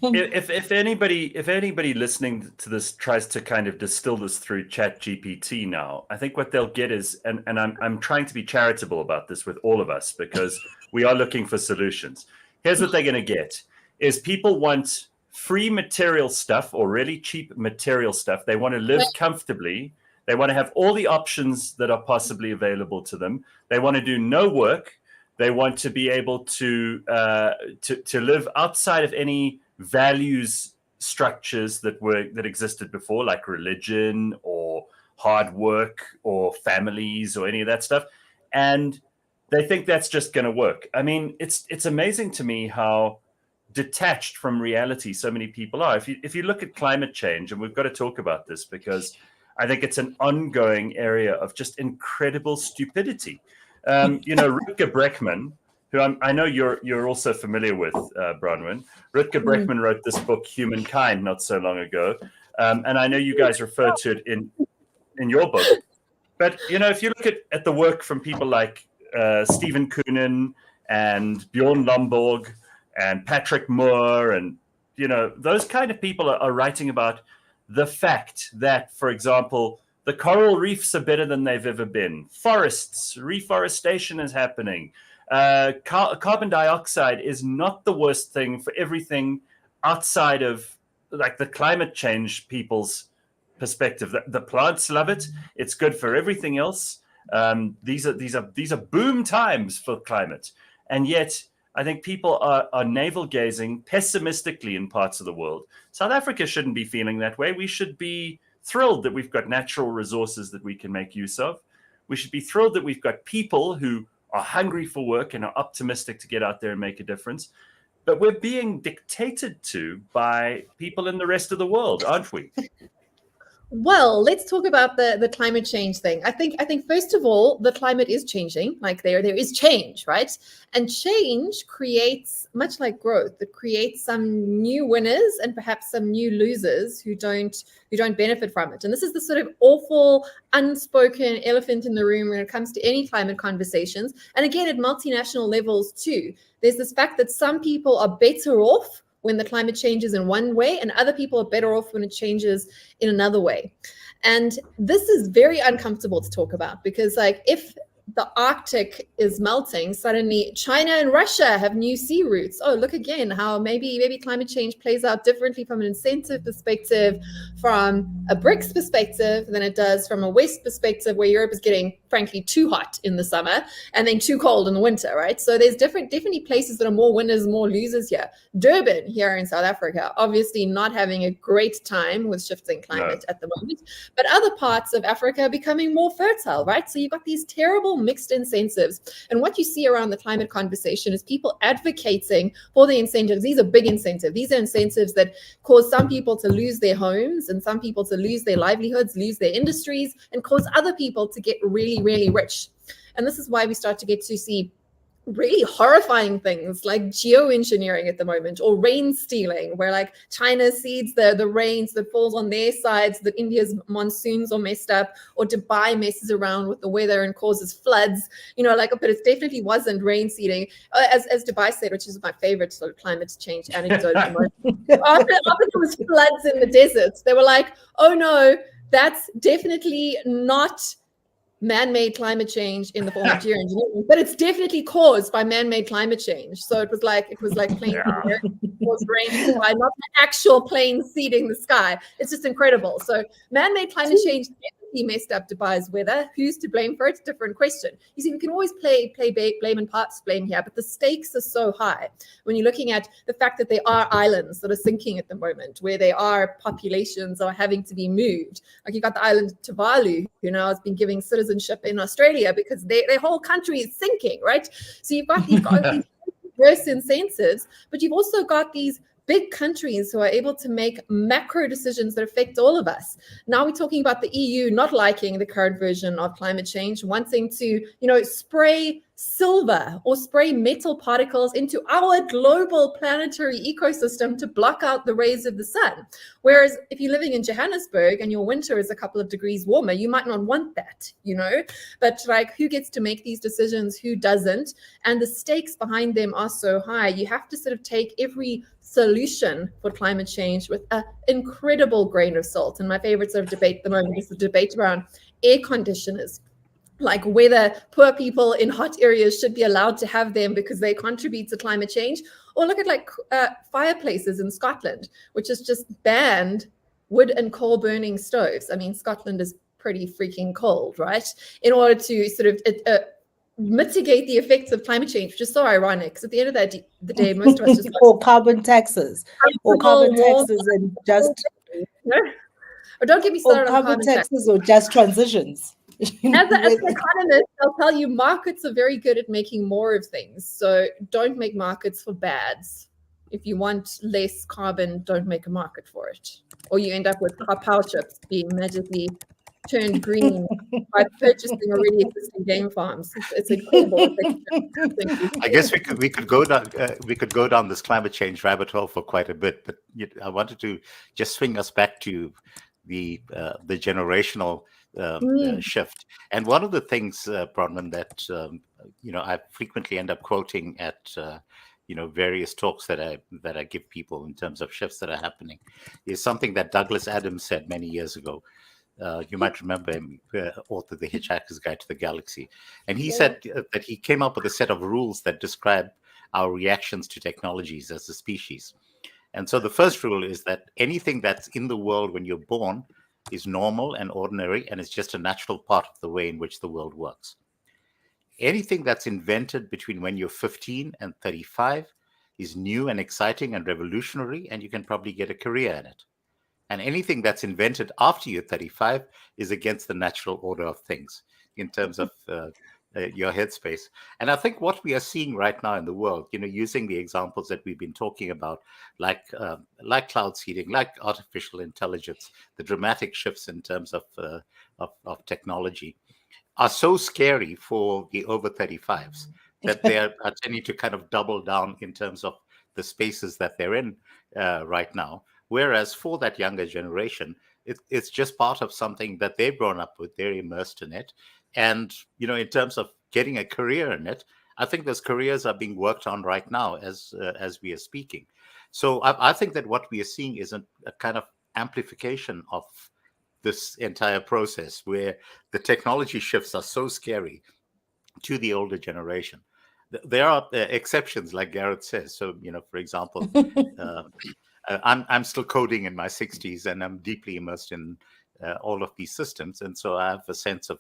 If anybody listening to this tries to kind of distill this through ChatGPT now, I think what they'll get is, and I'm trying to be charitable about this with all of us, because we are looking for solutions. Here's what they're going to get: is people want free material stuff or really cheap material stuff. They want to live comfortably. They want to have all the options that are possibly available to them. They want to do no work. They want to be able to live outside of any values structures that existed before, like religion or hard work or families or any of that stuff. And they think that's just going to work. I mean, it's amazing to me how detached from reality so many people are. If you look at climate change, and we've got to talk about this because I think it's an ongoing area of just incredible stupidity. Rutger Bregman who I know you're also familiar with, Bronwyn. Rutger Bregman wrote this book, Humankind, not so long ago. And I know you guys refer to it in your book. But, if you look at the work from people like Stephen Koonin and Bjorn Lomborg and Patrick Moore, and, those kind of people are writing about the fact that, for example, the coral reefs are better than they've ever been. Forests, reforestation is happening. Carbon dioxide is not the worst thing for everything outside of like the climate change people's perspective. The plants love it. It's good for everything else. These are boom times for climate. And yet I think people are navel gazing pessimistically in parts of the world. South Africa shouldn't be feeling that way. We should be thrilled that we've got natural resources that we can make use of. We should be thrilled that we've got people who are hungry for work and are optimistic to get out there and make a difference. But we're being dictated to by people in the rest of the world, aren't we? Well, let's talk about the climate change thing. I think first of all, the climate is changing. Like there is change, right? And change creates, much like growth, it creates some new winners and perhaps some new losers who don't benefit from it. And this is the sort of awful, unspoken elephant in the room when it comes to any climate conversations. And again, at multinational levels too, there's this fact that some people are better off when the climate changes in one way, and other people are better off when it changes in another way. And this is very uncomfortable to talk about, because like if the Arctic is melting, suddenly China and Russia have new sea routes. Oh, look again how maybe climate change plays out differently from an incentive perspective, from a BRICS perspective than it does from a West perspective, where Europe is getting, frankly, too hot in the summer and then too cold in the winter, right? So there's definitely places that are more winners, more losers here. Durban here in South Africa, obviously not having a great time with shifting climate at the moment, but other parts of Africa are becoming more fertile, right? So you've got these terrible mixed incentives. And what you see around the climate conversation is people advocating for the incentives. These are big incentives. These are incentives that cause some people to lose their homes and some people to lose their livelihoods, lose their industries, and cause other people to get really, really rich. And this is why we start to get to see really horrifying things like geoengineering at the moment, or rain stealing, where like China seeds the rains that falls on their sides, that India's monsoons are messed up, or Dubai messes around with the weather and causes floods, but it definitely wasn't rain seeding, as Dubai said, which is my favorite sort of climate change anecdote. After there was floods in the deserts, they were like, oh no, that's definitely not man-made climate change in the form of geoengineering, but it's definitely caused by man-made climate change. So it was like plain was rain by not the actual plane seeding the sky. It's just incredible. So man-made climate change definitely messed up Dubai's weather. Who's to blame for it? Different question. You see, we can always play blame and parts blame here, but the stakes are so high when you're looking at the fact that there are islands that are sinking at the moment, where there are populations are having to be moved. Like you got the island Tuvalu, who now has been giving citizenship in Australia because their whole country is sinking, right? So you've got these diverse incentives, but you've also got these big countries who are able to make macro decisions that affect all of us. Now we're talking about the EU not liking the current version of climate change, wanting to, spray silver or spray metal particles into our global planetary ecosystem to block out the rays of the sun. Whereas if you're living in Johannesburg and your winter is a couple of degrees warmer, you might not want that, but like who gets to make these decisions, who doesn't? And the stakes behind them are so high. You have to sort of take every solution for climate change with an incredible grain of salt. And my favorite sort of debate at the moment is the debate around air conditioners, like whether poor people in hot areas should be allowed to have them because they contribute to climate change. Or look at like fireplaces in Scotland, which has just banned wood and coal burning stoves. I mean, Scotland is pretty freaking cold, right? In order to sort of mitigate the effects of climate change, which is so ironic, because at the end of the day, most of us just or carbon taxes, and just or don't get me started on carbon taxes or just transitions. As an economist, I'll tell you, markets are very good at making more of things. So don't make markets for bads. If you want less carbon, don't make a market for it. Or you end up with power chips being magically turned green by purchasing already existing game farms. It's incredible. I guess we could go down this climate change rabbit hole for quite a bit, but I wanted to just swing us back to the generational shift. And one of the things, Bronwyn, that I frequently end up quoting at various talks that I give people in terms of shifts that are happening, is something that Douglas Adams said many years ago. You might remember him, authored The Hitchhiker's Guide to the Galaxy. And he said that he came up with a set of rules that describe our reactions to technologies as a species. And so the first rule is that anything that's in the world when you're born is normal and ordinary, and it's just a natural part of the way in which the world works. Anything that's invented between when you're 15 and 35 is new and exciting and revolutionary, and you can probably get a career in it. And anything that's invented after you're 35 is against the natural order of things in terms of your headspace. And I think what we are seeing right now in the world, using the examples that we've been talking about, like cloud seeding, like artificial intelligence, the dramatic shifts in terms of technology, are so scary for the over 35s that they are tending to kind of double down in terms of the spaces that they're in right now. Whereas for that younger generation, it's just part of something that they've grown up with, they're immersed in it. And, in terms of getting a career in it, I think those careers are being worked on right now as we are speaking. So I think that what we are seeing is a kind of amplification of this entire process, where the technology shifts are so scary to the older generation. There are exceptions, like Gareth says. So, for example, I'm still coding in my 60s, and I'm deeply immersed in all of these systems, and so I have a sense of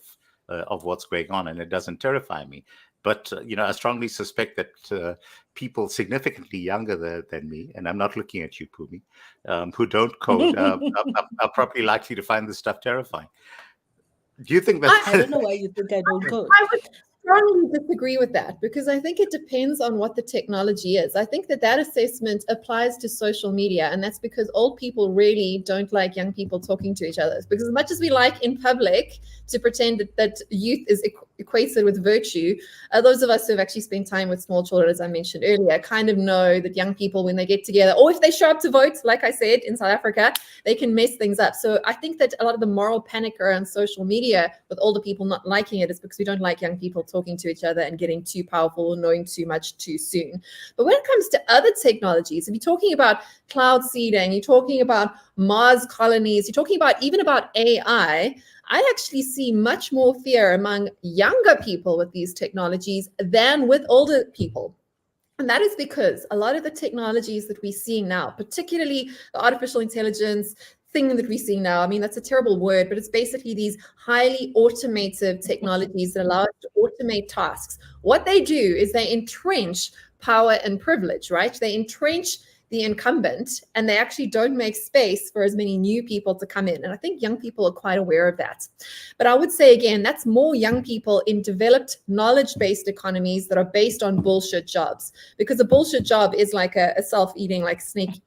what's going on, and it doesn't terrify me. But I strongly suspect that people significantly younger than me, and I'm not looking at you, Phumi, who don't code, are probably likely to find this stuff terrifying. Do you think that? I don't know why you think I don't code. I would strongly disagree with that, because I think it depends on what the technology is. I think that assessment applies to social media, and that's because old people really don't like young people talking to each other. Because as much as we like in public to pretend that youth is equated with virtue, those of us who have actually spent time with small children, as I mentioned earlier, kind of know that young people, when they get together, or if they show up to vote, like I said, in South Africa, they can mess things up. So I think that a lot of the moral panic around social media with older people not liking it is because we don't like young people talking to each other and getting too powerful or knowing too much too soon. But when it comes to other technologies, if you're talking about cloud seeding, you're talking about Mars colonies, you're talking about even about AI, I actually see much more fear among younger people with these technologies than with older people. And that is because a lot of the technologies that we're seeing now, particularly the artificial intelligence thing that we're seeing now, I mean, that's a terrible word, but it's basically these highly automated technologies that allow us to automate tasks. What they do is they entrench power and privilege, right? They entrench the incumbent, and they actually don't make space for as many new people to come in. And I think young people are quite aware of that. But I would say, again, that's more young people in developed knowledge-based economies that are based on bullshit jobs, because a bullshit job is like a self-eating, like snake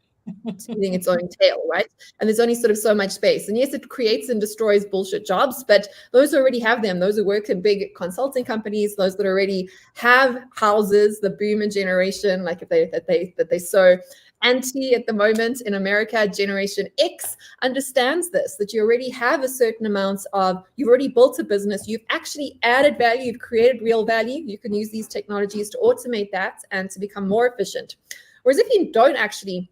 eating its own tail, right? And there's only sort of so much space. And yes, it creates and destroys bullshit jobs, but those who already have them, those who work in big consulting companies, those that already have houses, the boomer generation, like that they so anti at the moment in America, Generation X understands this, that you already have a certain amount of, you've already built a business, you've actually added value, you've created real value. You can use these technologies to automate that and to become more efficient. Whereas if you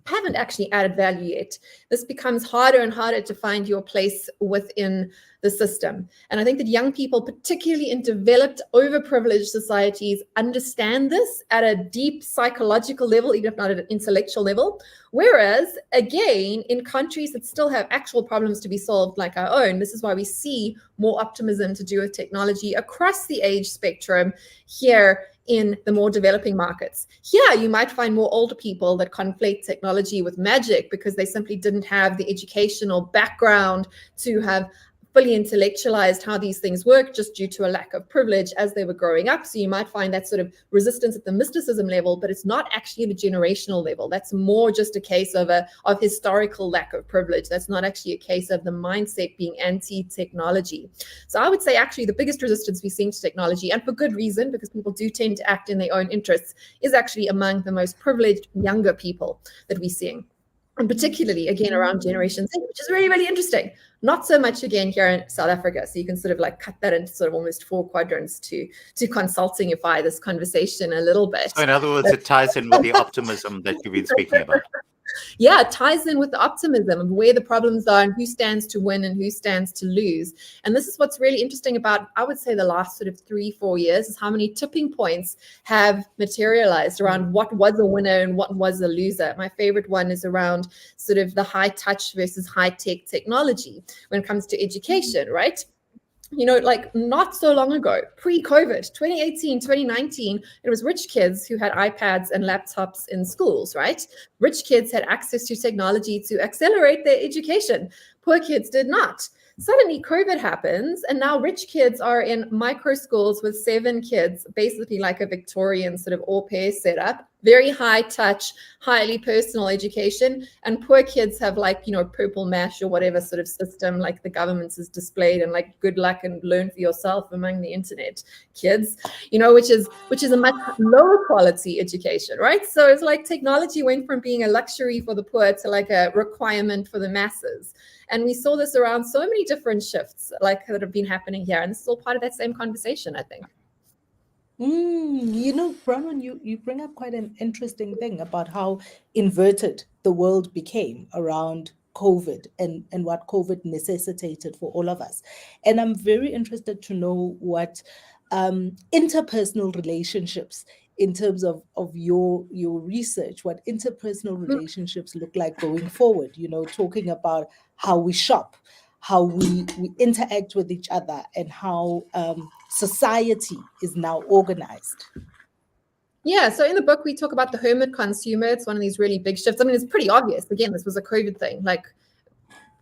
haven't actually added value yet, this becomes harder and harder to find your place within the system. And I think that young people, particularly in developed, overprivileged societies, understand this at a deep psychological level, even if not at an intellectual level. Whereas, again, in countries that still have actual problems to be solved like our own, this is why we see more optimism to do with technology across the age spectrum here in the more developing markets. Here, you might find more older people that conflate technology with magic because they simply didn't have the educational background to have fully intellectualized how these things work just due to a lack of privilege as they were growing up. So you might find that sort of resistance at the mysticism level, but it's not actually at a generational level. That's more just a case of historical lack of privilege. That's not actually a case of the mindset being anti-technology. So I would say actually the biggest resistance we're seeing to technology, and for good reason, because people do tend to act in their own interests, is actually among the most privileged younger people that we're seeing. And particularly, again, around Generation Z, which is really, really interesting. Not so much, again, here in South Africa. So you can sort of like cut that into sort of almost 4 quadrants to consultingify this conversation a little bit. So in other words, it ties in with the optimism that you've been speaking about. Yeah, it ties in with the optimism of where the problems are and who stands to win and who stands to lose. And this is what's really interesting about, I would say, the last sort of 3-4 years, is how many tipping points have materialized around what was a winner and what was a loser. My favorite one is around sort of the high touch versus high tech technology when it comes to education, right? You know, like not so long ago, pre-COVID, 2018, 2019, it was rich kids who had iPads and laptops in schools, right? Rich kids had access to technology to accelerate their education. Poor kids did not. Suddenly COVID happens, and now rich kids are in micro schools with 7 kids, basically like a Victorian sort of au pair setup, very high touch, highly personal education. And poor kids have like, you know, purple mash or whatever sort of system like the government has displayed, and like good luck and learn for yourself among the internet kids, you know, which is a much lower quality education, right? So it's like technology went from being a luxury for the poor to like a requirement for the masses. And we saw this around so many different shifts like that have been happening here. And this is all part of that same conversation, I think. You know, Bronwyn, you bring up quite an interesting thing about how inverted the world became around COVID and what COVID necessitated for all of us. And I'm very interested to know what interpersonal relationships, in terms of your research, what interpersonal relationships look like going forward, you know, talking about how we shop, how we interact with each other, and how society is now organized. Yeah, so in the book, we talk about the hermit consumer. It's one of these really big shifts. I mean, it's pretty obvious. Again, this was a COVID thing. Like,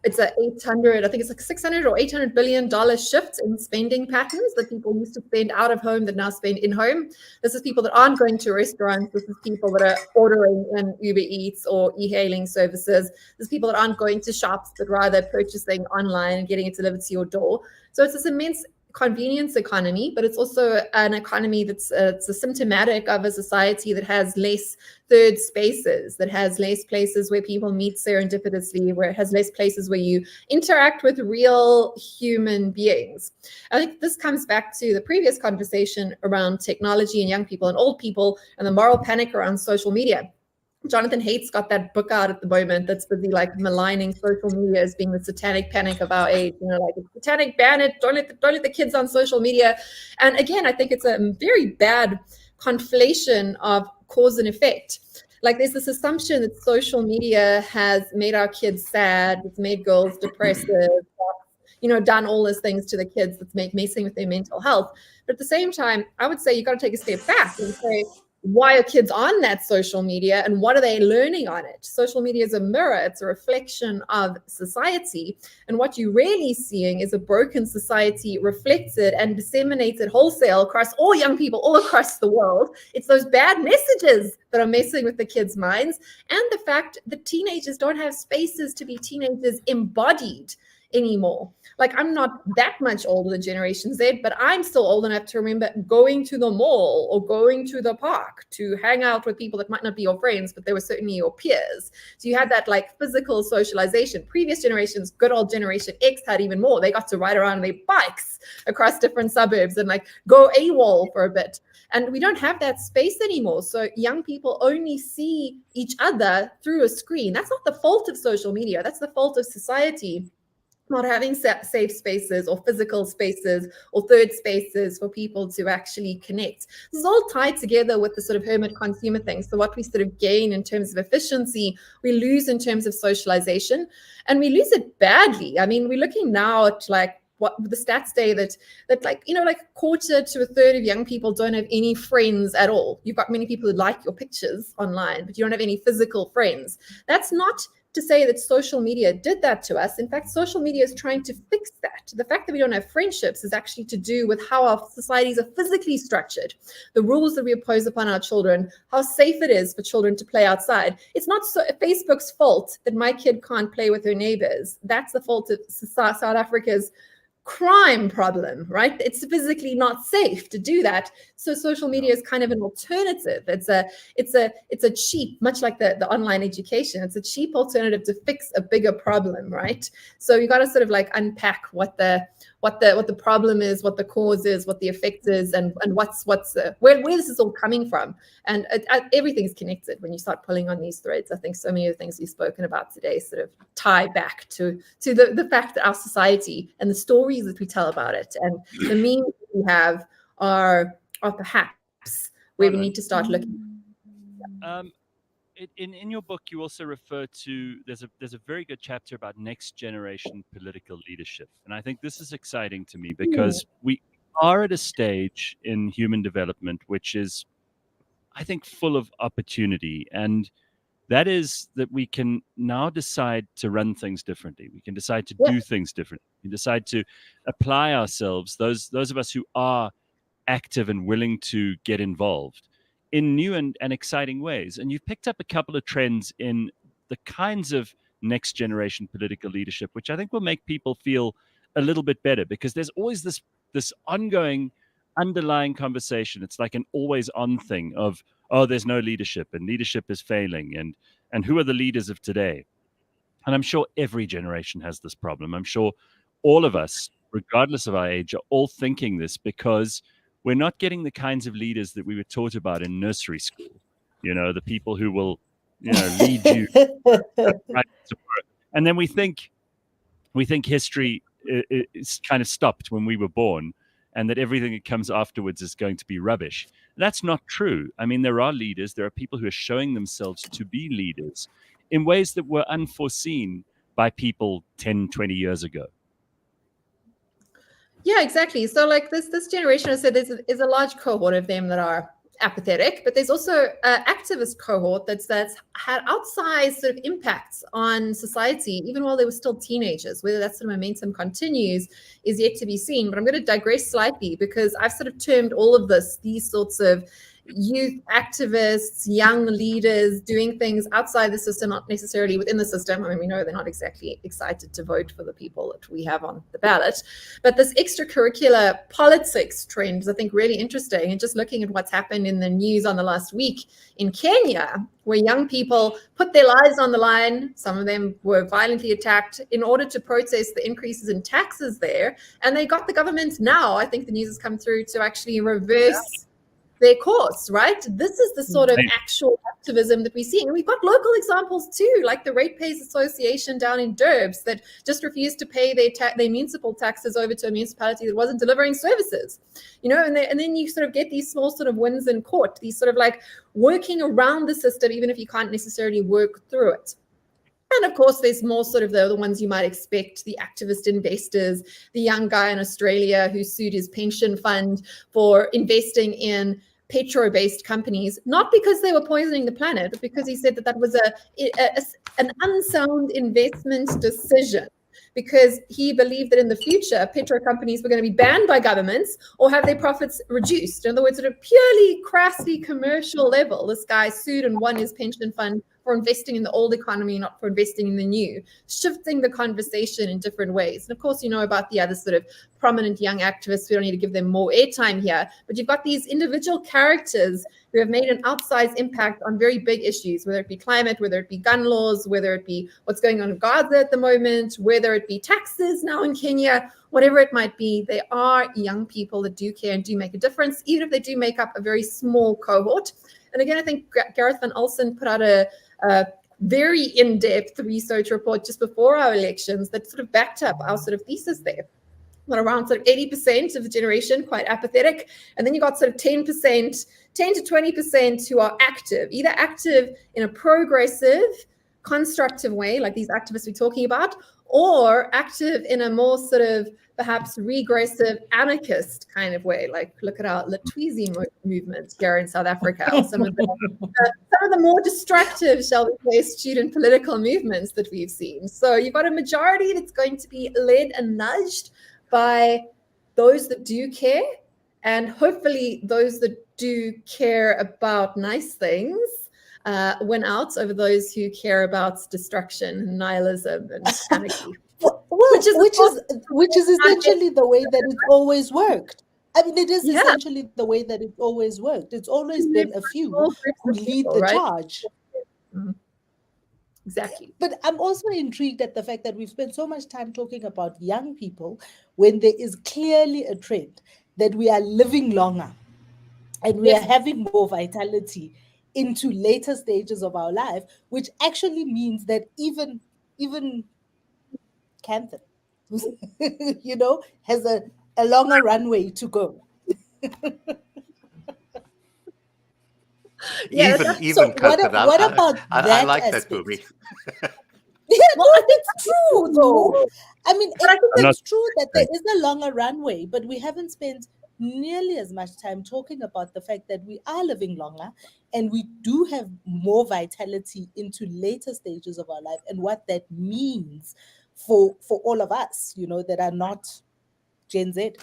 it's a 800, I think it's like 600 or $800 billion shift in spending patterns that people used to spend out of home that now spend in home. This is people that aren't going to restaurants. This is people that are ordering in Uber Eats or e-hailing services. This is people that aren't going to shops, but rather purchasing online and getting it delivered to your door. So it's this immense convenience economy, but it's also an economy that's it's a symptomatic of a society that has less third spaces, that has less places where people meet serendipitously, where it has less places where you interact with real human beings. I think this comes back to the previous conversation around technology and young people and old people and the moral panic around social media. Jonathan Haidt's got that book out at the moment that's busy like maligning social media as being the satanic panic of our age. You know, like it's satanic, ban it, don't let the kids on social media. And again, I think it's a very bad conflation of cause and effect. Like there's this assumption that social media has made our kids sad, it's made girls depressive, you know, done all those things to the kids that's messing with their mental health. But at the same time, I would say you got to take a step back and say, why are kids on that social media and what are they learning on it? Social media is a mirror. It's a reflection of society. And what you're really seeing is a broken society reflected and disseminated wholesale across all young people all across the world. It's those bad messages that are messing with the kids' minds, and the fact that teenagers don't have spaces to be teenagers embodied anymore. Like I'm not that much older than Generation Z, but I'm still old enough to remember going to the mall or going to the park to hang out with people that might not be your friends, but they were certainly your peers. So you had that like physical socialization. Previous generations, good old Generation X had even more. They got to ride around on their bikes across different suburbs and like go AWOL for a bit. And we don't have that space anymore. So young people only see each other through a screen. That's not the fault of social media. That's the fault of society not having safe spaces or physical spaces or third spaces for people to actually connect. This is all tied together with the sort of hermit consumer thing. So what we sort of gain in terms of efficiency, we lose in terms of socialization, and we lose it badly. I mean, we're looking now at like what the stats say that like, you know, like 1/4 to 1/3 of young people don't have any friends at all. You've got many people who like your pictures online, but you don't have any physical friends. That's not to say that social media did that to us. In fact, social media is trying to fix that. The fact that we don't have friendships is actually to do with how our societies are physically structured, the rules that we impose upon our children, how safe it is for children to play outside. It's not Facebook's fault that my kid can't play with her neighbors. That's the fault of South Africa's crime problem, right? It's physically not safe to do that. So social media is kind of an alternative. It's a cheap, much like the online education, it's a cheap alternative to fix a bigger problem, right? So you got to sort of like unpack what the problem is, what the cause is, what the effect is, and where this is all coming from. And everything's connected when you start pulling on these threads. I think so many of the things we've spoken about today sort of tie back to the fact that our society and the stories that we tell about it and the meanings we have are perhaps where we need to start looking. In your book, you also refer to there's a very good chapter about next generation political leadership, and I think this is exciting to me because we are at a stage in human development which is, I think, full of opportunity, and that is that we can now decide to run things differently. We can decide to do things differently. We can decide to apply ourselves. Those of us who are active and willing to get involved in new and exciting ways. And you've picked up a couple of trends in the kinds of next generation political leadership, which I think will make people feel a little bit better, because there's always this ongoing underlying conversation. It's like an always on thing of, oh, there's no leadership and leadership is failing. And who are the leaders of today? And I'm sure every generation has this problem. I'm sure all of us, regardless of our age, are all thinking this because we're not getting the kinds of leaders that we were taught about in nursery school. You know, the people who will, lead you. And then we think history is kind of stopped when we were born, and that everything that comes afterwards is going to be rubbish. That's not true. I mean, there are leaders. There are people who are showing themselves to be leaders in ways that were unforeseen by people 10, 20 years ago. Yeah, exactly. So like this generation, I said, is a large cohort of them that are apathetic, but there's also an activist cohort that's had outsized sort of impacts on society, even while they were still teenagers. Whether that sort of momentum continues is yet to be seen. But I'm going to digress slightly, because I've sort of termed all of these sorts of youth activists, young leaders doing things outside the system, not necessarily within the system. I mean, we know they're not exactly excited to vote for the people that we have on the ballot. But this extracurricular politics trend is, I think, really interesting. And just looking at what's happened in the news on the last week in Kenya, where young people put their lives on the line. Some of them were violently attacked in order to protest the increases in taxes there. And they got the government now, I think the news has come through, to actually reverse their course, right? This is the sort of actual activism that we see. And we've got local examples too, like the Ratepayers Association down in Durbs that just refused to pay their municipal taxes over to a municipality that wasn't delivering services, and then you sort of get these small sort of wins in court, these sort of like working around the system, even if you can't necessarily work through it. And of course, there's more sort of the ones you might expect, the activist investors, the young guy in Australia who sued his pension fund for investing in petro-based companies, not because they were poisoning the planet, but because he said that was an unsound investment decision, because he believed that in the future, petro companies were going to be banned by governments or have their profits reduced. In other words, at a purely crassly commercial level, this guy sued and won his pension fund for investing in the old economy, not for investing in the new, shifting the conversation in different ways. And of course, you know about the other sort of prominent young activists. We don't need to give them more airtime here, but you've got these individual characters who have made an outsized impact on very big issues, whether it be climate, whether it be gun laws, whether it be what's going on in Gaza at the moment, whether it be taxes now in Kenya, whatever it might be. They are young people that do care and do make a difference, even if they do make up a very small cohort. And again, I think Gareth van Olsen put out a very in-depth research report just before our elections that sort of backed up our sort of thesis there. But around sort of 80% of the generation quite apathetic, and then you got sort of 10% to 20% who are active, either active in a progressive, constructive way, like these activists we're talking about, or active in a more sort of perhaps regressive anarchist kind of way, like look at our Latwizi movement here in South Africa, or some of the more destructive, shall we say, student political movements that we've seen. So you've got a majority that's going to be led and nudged by those that do care, and hopefully those that do care about nice things win out over those who care about destruction, nihilism, and anarchy. Which is essentially the way that it's always worked. I mean, it is essentially the way that it's always worked. It's always been a few who lead the charge. Mm-hmm. Exactly. But I'm also intrigued at the fact that we've spent so much time talking about young people when there is clearly a trend that we are living longer and we are having more vitality into later stages of our life, which actually means that even Kanthan, has a longer runway to go. Even Kanthan, what about that? I like aspect? that, Phumi. I think it's true, though. I mean, it's true that there is a longer runway, but we haven't spent nearly as much time talking about the fact that we are living longer and we do have more vitality into later stages of our life, and what that means for all of us, that are not Gen Z.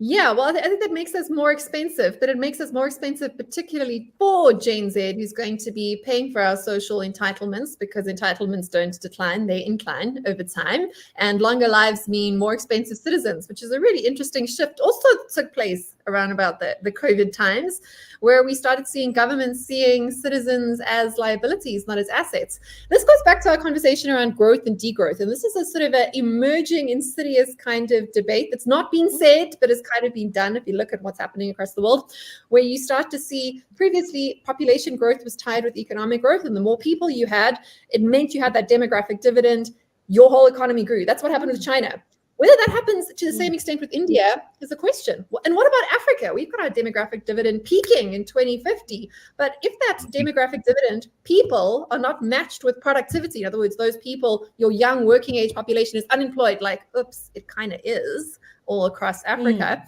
Yeah, well, I think that makes us more expensive, but it makes us more expensive, particularly for Gen Z, who's going to be paying for our social entitlements, because entitlements don't decline, they incline over time. And longer lives mean more expensive citizens, which is a really interesting shift. Also took place around about the COVID times, where we started seeing governments seeing citizens as liabilities, not as assets. This goes back to our conversation around growth and degrowth. And this is a sort of an emerging, insidious kind of debate that's not being said, but is kind of being done if you look at what's happening across the world, where you start to see previously population growth was tied with economic growth. And the more people you had, it meant you had that demographic dividend. Your whole economy grew. That's what happened with China. Whether that happens to the same extent with India is a question. And what about Africa? We've got our demographic dividend peaking in 2050. But if that demographic dividend, people are not matched with productivity, in other words, those people, your young working age population is unemployed, like, oops, it kind of is all across Africa.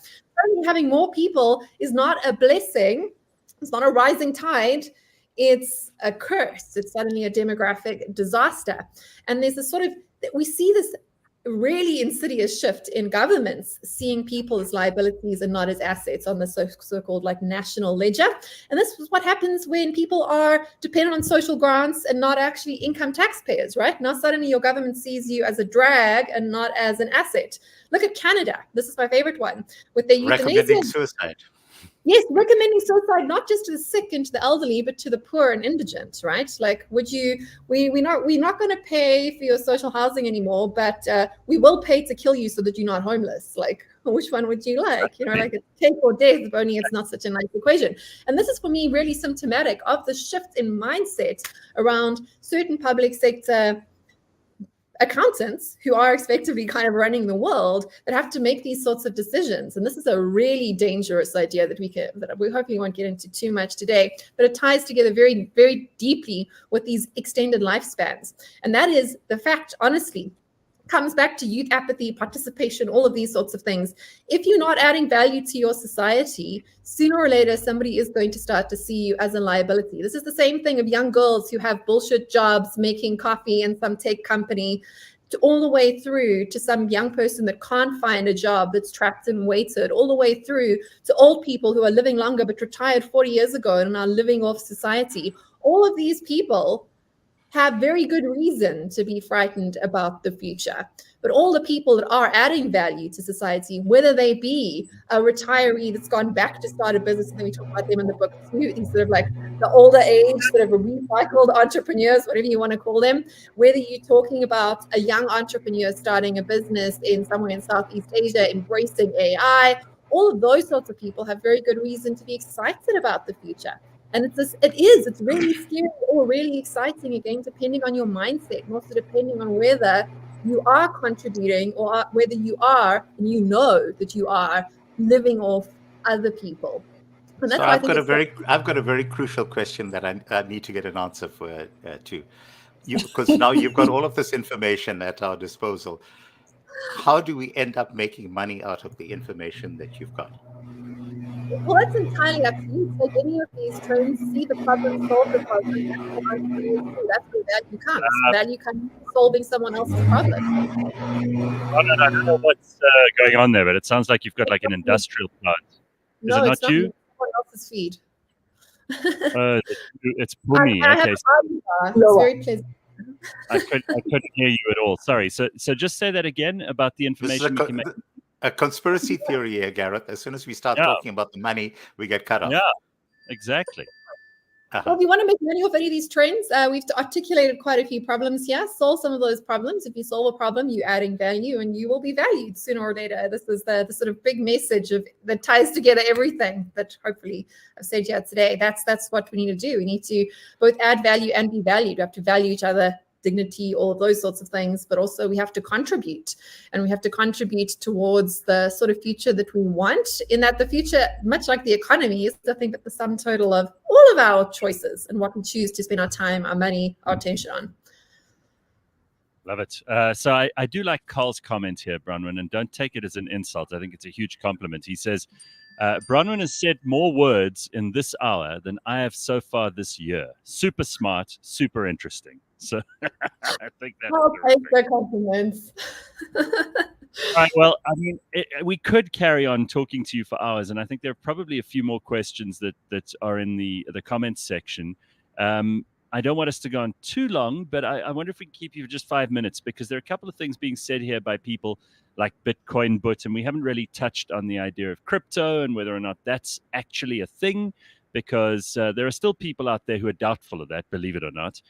Having more people is not a blessing. It's not a rising tide. It's a curse. It's suddenly a demographic disaster. And there's a sort of, we see this really insidious shift in governments seeing people as liabilities and not as assets on the so-called like national ledger. And this is what happens when people are dependent on social grants and not actually income taxpayers, right? Now suddenly your government sees you as a drag and not as an asset. Look at Canada. This is my favorite one, with their euthanasia. Recommending suicide. Yes, recommending suicide not just to the sick and to the elderly, but to the poor and indigent, right? Like, we're not going to pay for your social housing anymore, but we will pay to kill you so that you're not homeless. Like, which one would you like? Like it's take or death, if only it's not such a nice equation. And this is for me really symptomatic of the shift in mindset around certain public sector accountants who are effectively kind of running the world that have to make these sorts of decisions. And this is a really dangerous idea that we hopefully won't get into too much today, but it ties together very, very deeply with these extended lifespans. And that is the fact, honestly, comes back to youth apathy, participation, all of these sorts of things. If you're not adding value to your society, sooner or later, somebody is going to start to see you as a liability. This is the same thing of young girls who have bullshit jobs making coffee in some tech company, to all the way through to some young person that can't find a job, that's trapped and waited, all the way through to old people who are living longer but retired 40 years ago and are living off society. All of these people have very good reason to be frightened about the future. But all the people that are adding value to society, whether they be a retiree that's gone back to start a business, and then we talk about them in the book too, these sort of like the older age, sort of recycled entrepreneurs, whatever you want to call them, whether you're talking about a young entrepreneur starting a business in somewhere in Southeast Asia, embracing AI, all of those sorts of people have very good reason to be excited about the future. And it's really scary or really exciting, again, depending on your mindset, and also depending on whether you are contributing or whether you are, and you know that you are living off other people. And that's so I've got a very crucial question that I need to get an answer for too. because now you've got all of this information at our disposal. How do we end up making money out of the information that you've got? Well, that's entirely up to you. Take any of these trends, see the problem, solve the problem, and go on to the next thing. That's where value comes. Value comes from solving someone else's problem. I don't know what's going on there, but it sounds like you've got like an industrial plant. Is it not you? It's someone else's feed. It's Phumi. Okay. It's very pleasant. I couldn't hear you at all. Sorry. So just say that again about the information we can make. A conspiracy theory here, Gareth. As soon as we start talking about the money, we get cut off. Yeah, exactly. Well, if you want to make money off any of these trends, we've articulated quite a few problems here. Solve some of those problems. If you solve a problem, you're adding value and you will be valued sooner or later. This is the sort of big message that ties together everything that hopefully I've said here today. That's what we need to do. We need to both add value and be valued. We have to value each other, dignity, all of those sorts of things, but also we have to contribute, and we have to contribute towards the sort of future that we want, in that the future, much like the economy, is I think that the sum total of all of our choices and what we choose to spend our time, our money, our attention on. Love it. So I do like Carl's comment here, Bronwyn, and don't take it as an insult. I think it's a huge compliment. He says, Bronwyn has said more words in this hour than I have so far this year. Super smart, super interesting. So I think that's I'll take the compliments. Right, well, I mean, we could carry on talking to you for hours, and I think there are probably a few more questions that are in the comments section. I don't want us to go on too long, but I wonder if we can keep you for just 5 minutes, because there are a couple of things being said here by people like Bitcoin But, and we haven't really touched on the idea of crypto and whether or not that's actually a thing, because there are still people out there who are doubtful of that, believe it or not.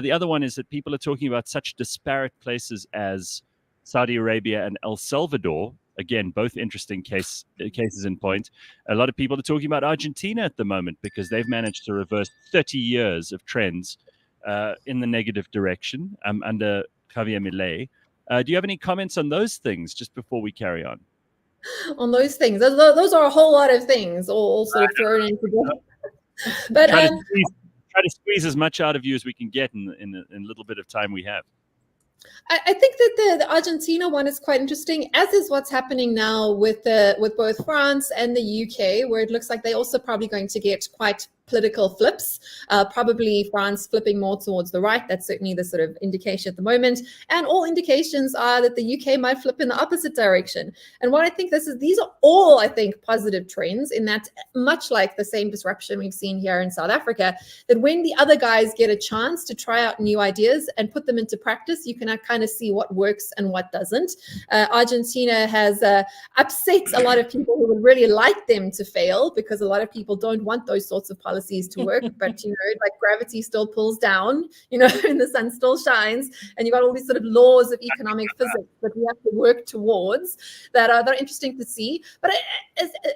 The other one is that people are talking about such disparate places as Saudi Arabia and El Salvador. Again, both interesting cases in point. A lot of people are talking about Argentina at the moment because they've managed to reverse 30 years of trends in the negative direction under Javier Milei. Do you have any comments on those things just before we carry on? On those things, those are a whole lot of things, all sort of thrown into together. But try to squeeze as much out of you as we can get in a little bit of time we have. I think that the Argentina one is quite interesting, as is what's happening now with both France and the UK, where it looks like they're also probably going to get quite political flips, probably France flipping more towards the right. That's certainly the sort of indication at the moment. And all indications are that the UK might flip in the opposite direction. And what I think these are all, I think, positive trends, in that, much like the same disruption we've seen here in South Africa, that when the other guys get a chance to try out new ideas and put them into practice, you can kind of see what works and what doesn't. Argentina has upset a lot of people who would really like them to fail, because a lot of people don't want those sorts of policies to work, but like gravity still pulls down, and the sun still shines, and you've got all these sort of laws of economic physics that we have to work towards that are interesting to see. But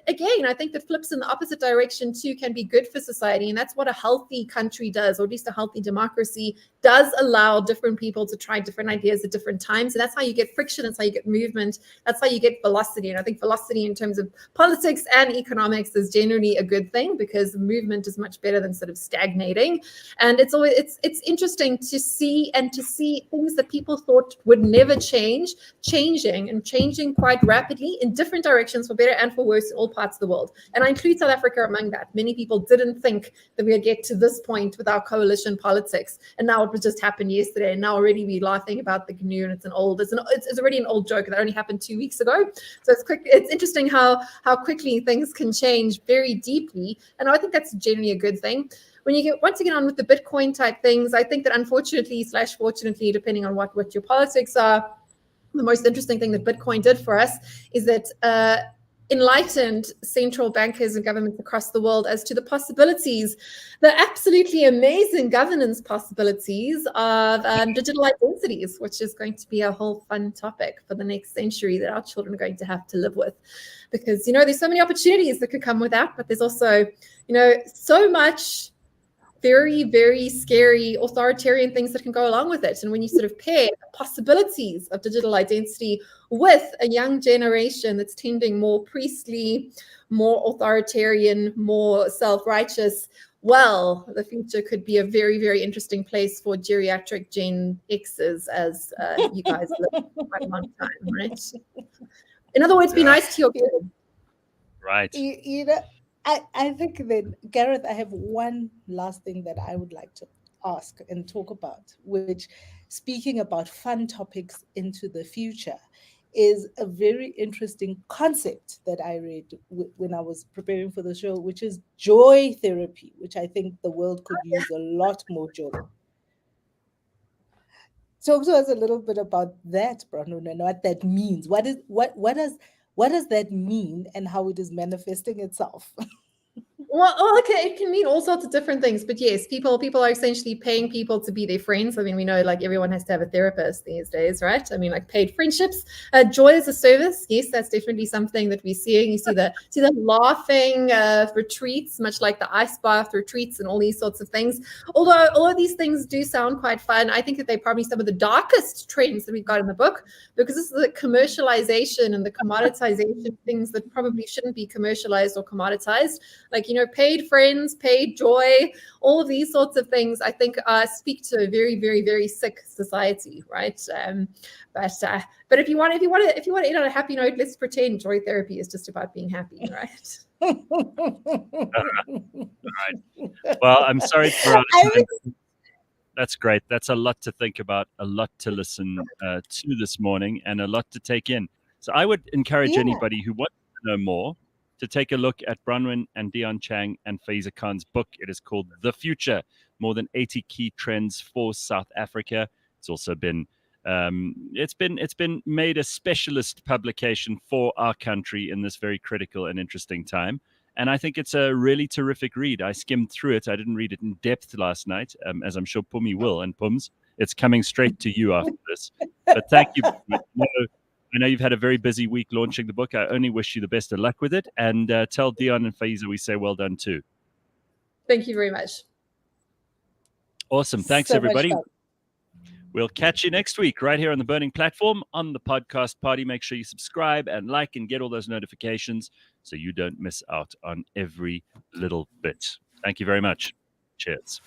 again, I think that flips in the opposite direction too can be good for society, and that's what a healthy country does, or at least a healthy democracy does, allow different people to try different ideas at different times. And that's how you get friction, that's how you get movement, that's how you get velocity. And I think velocity in terms of politics and economics is generally a good thing, because movement is much better than sort of stagnating. And it's interesting to see things that people thought would never change, changing quite rapidly in different directions, for better and for worse, in all parts of the world. And I include South Africa among that. Many people didn't think that we would get to this point with our coalition politics, and now it just happened yesterday, and now already we're laughing about the GNU, and it's already an old joke that only happened 2 weeks ago. So it's interesting how quickly things can change very deeply, and I think that's generally a good thing. When you get once again on with the Bitcoin type things, I think that unfortunately/fortunately, depending on what your politics are, the most interesting thing that Bitcoin did for us is that enlightened central bankers and governments across the world as to the possibilities, the absolutely amazing governance possibilities of digital identities, which is going to be a whole fun topic for the next century that our children are going to have to live with. Because, there's so many opportunities that could come with that, but there's also, so much very, very scary authoritarian things that can go along with it. And when you sort of pair the possibilities of digital identity with a young generation that's tending more priestly, more authoritarian, more self-righteous, well, the future could be a very, very interesting place for geriatric Gen X's, as you guys live for quite a long time, right? In other words, be nice to your kids. Right. You know, I think that, Gareth, I have one last thing that I would like to ask and talk about, which, speaking about fun topics into the future, is a very interesting concept that I read when I was preparing for the show, which is joy therapy, which I think the world could use a lot more joy. Talk to us a little bit about that, Bronwyn, and what that means. What does that mean, and how it is manifesting itself? Well, okay, it can mean all sorts of different things, but yes, people are essentially paying people to be their friends. I mean, we know like everyone has to have a therapist these days, right? I mean, like paid friendships. Joy as a service, yes, that's definitely something that we're seeing. You see the laughing retreats, much like the ice bath retreats and all these sorts of things. Although all of these things do sound quite fun, I think that they're probably some of the darkest trends that we've got in the book, because this is the commercialization and the commoditization of things that probably shouldn't be commercialized or commoditized. Like, you know, paid friends, paid joy, all of these sorts of things, I think speak to a very, very, very sick society, right? But if you want to end on a happy note, let's pretend joy therapy is just about being happy, right? All right. Well, I'm sorry for our time. That's great. That's a lot to think about, a lot to listen to this morning, and a lot to take in. So I would encourage anybody who wants to know more to take a look at Bronwyn and Dion Chang and Faiza Khan's book. It is called The Future, More Than 80 Key Trends for South Africa. It's also been it's been made a specialist publication for our country in this very critical and interesting time. And I think it's a really terrific read. I skimmed through it. I didn't read it in depth last night, as I'm sure Phumi will. And Pums, it's coming straight to you after this. But thank you. I know you've had a very busy week launching the book. I only wish you the best of luck with it. And tell Dion and Faiza we say well done too. Thank you very much. Awesome. Thanks, everybody. We'll catch you next week right here on the Burning Platform on the podcast party. Make sure you subscribe and like and get all those notifications so you don't miss out on every little bit. Thank you very much. Cheers.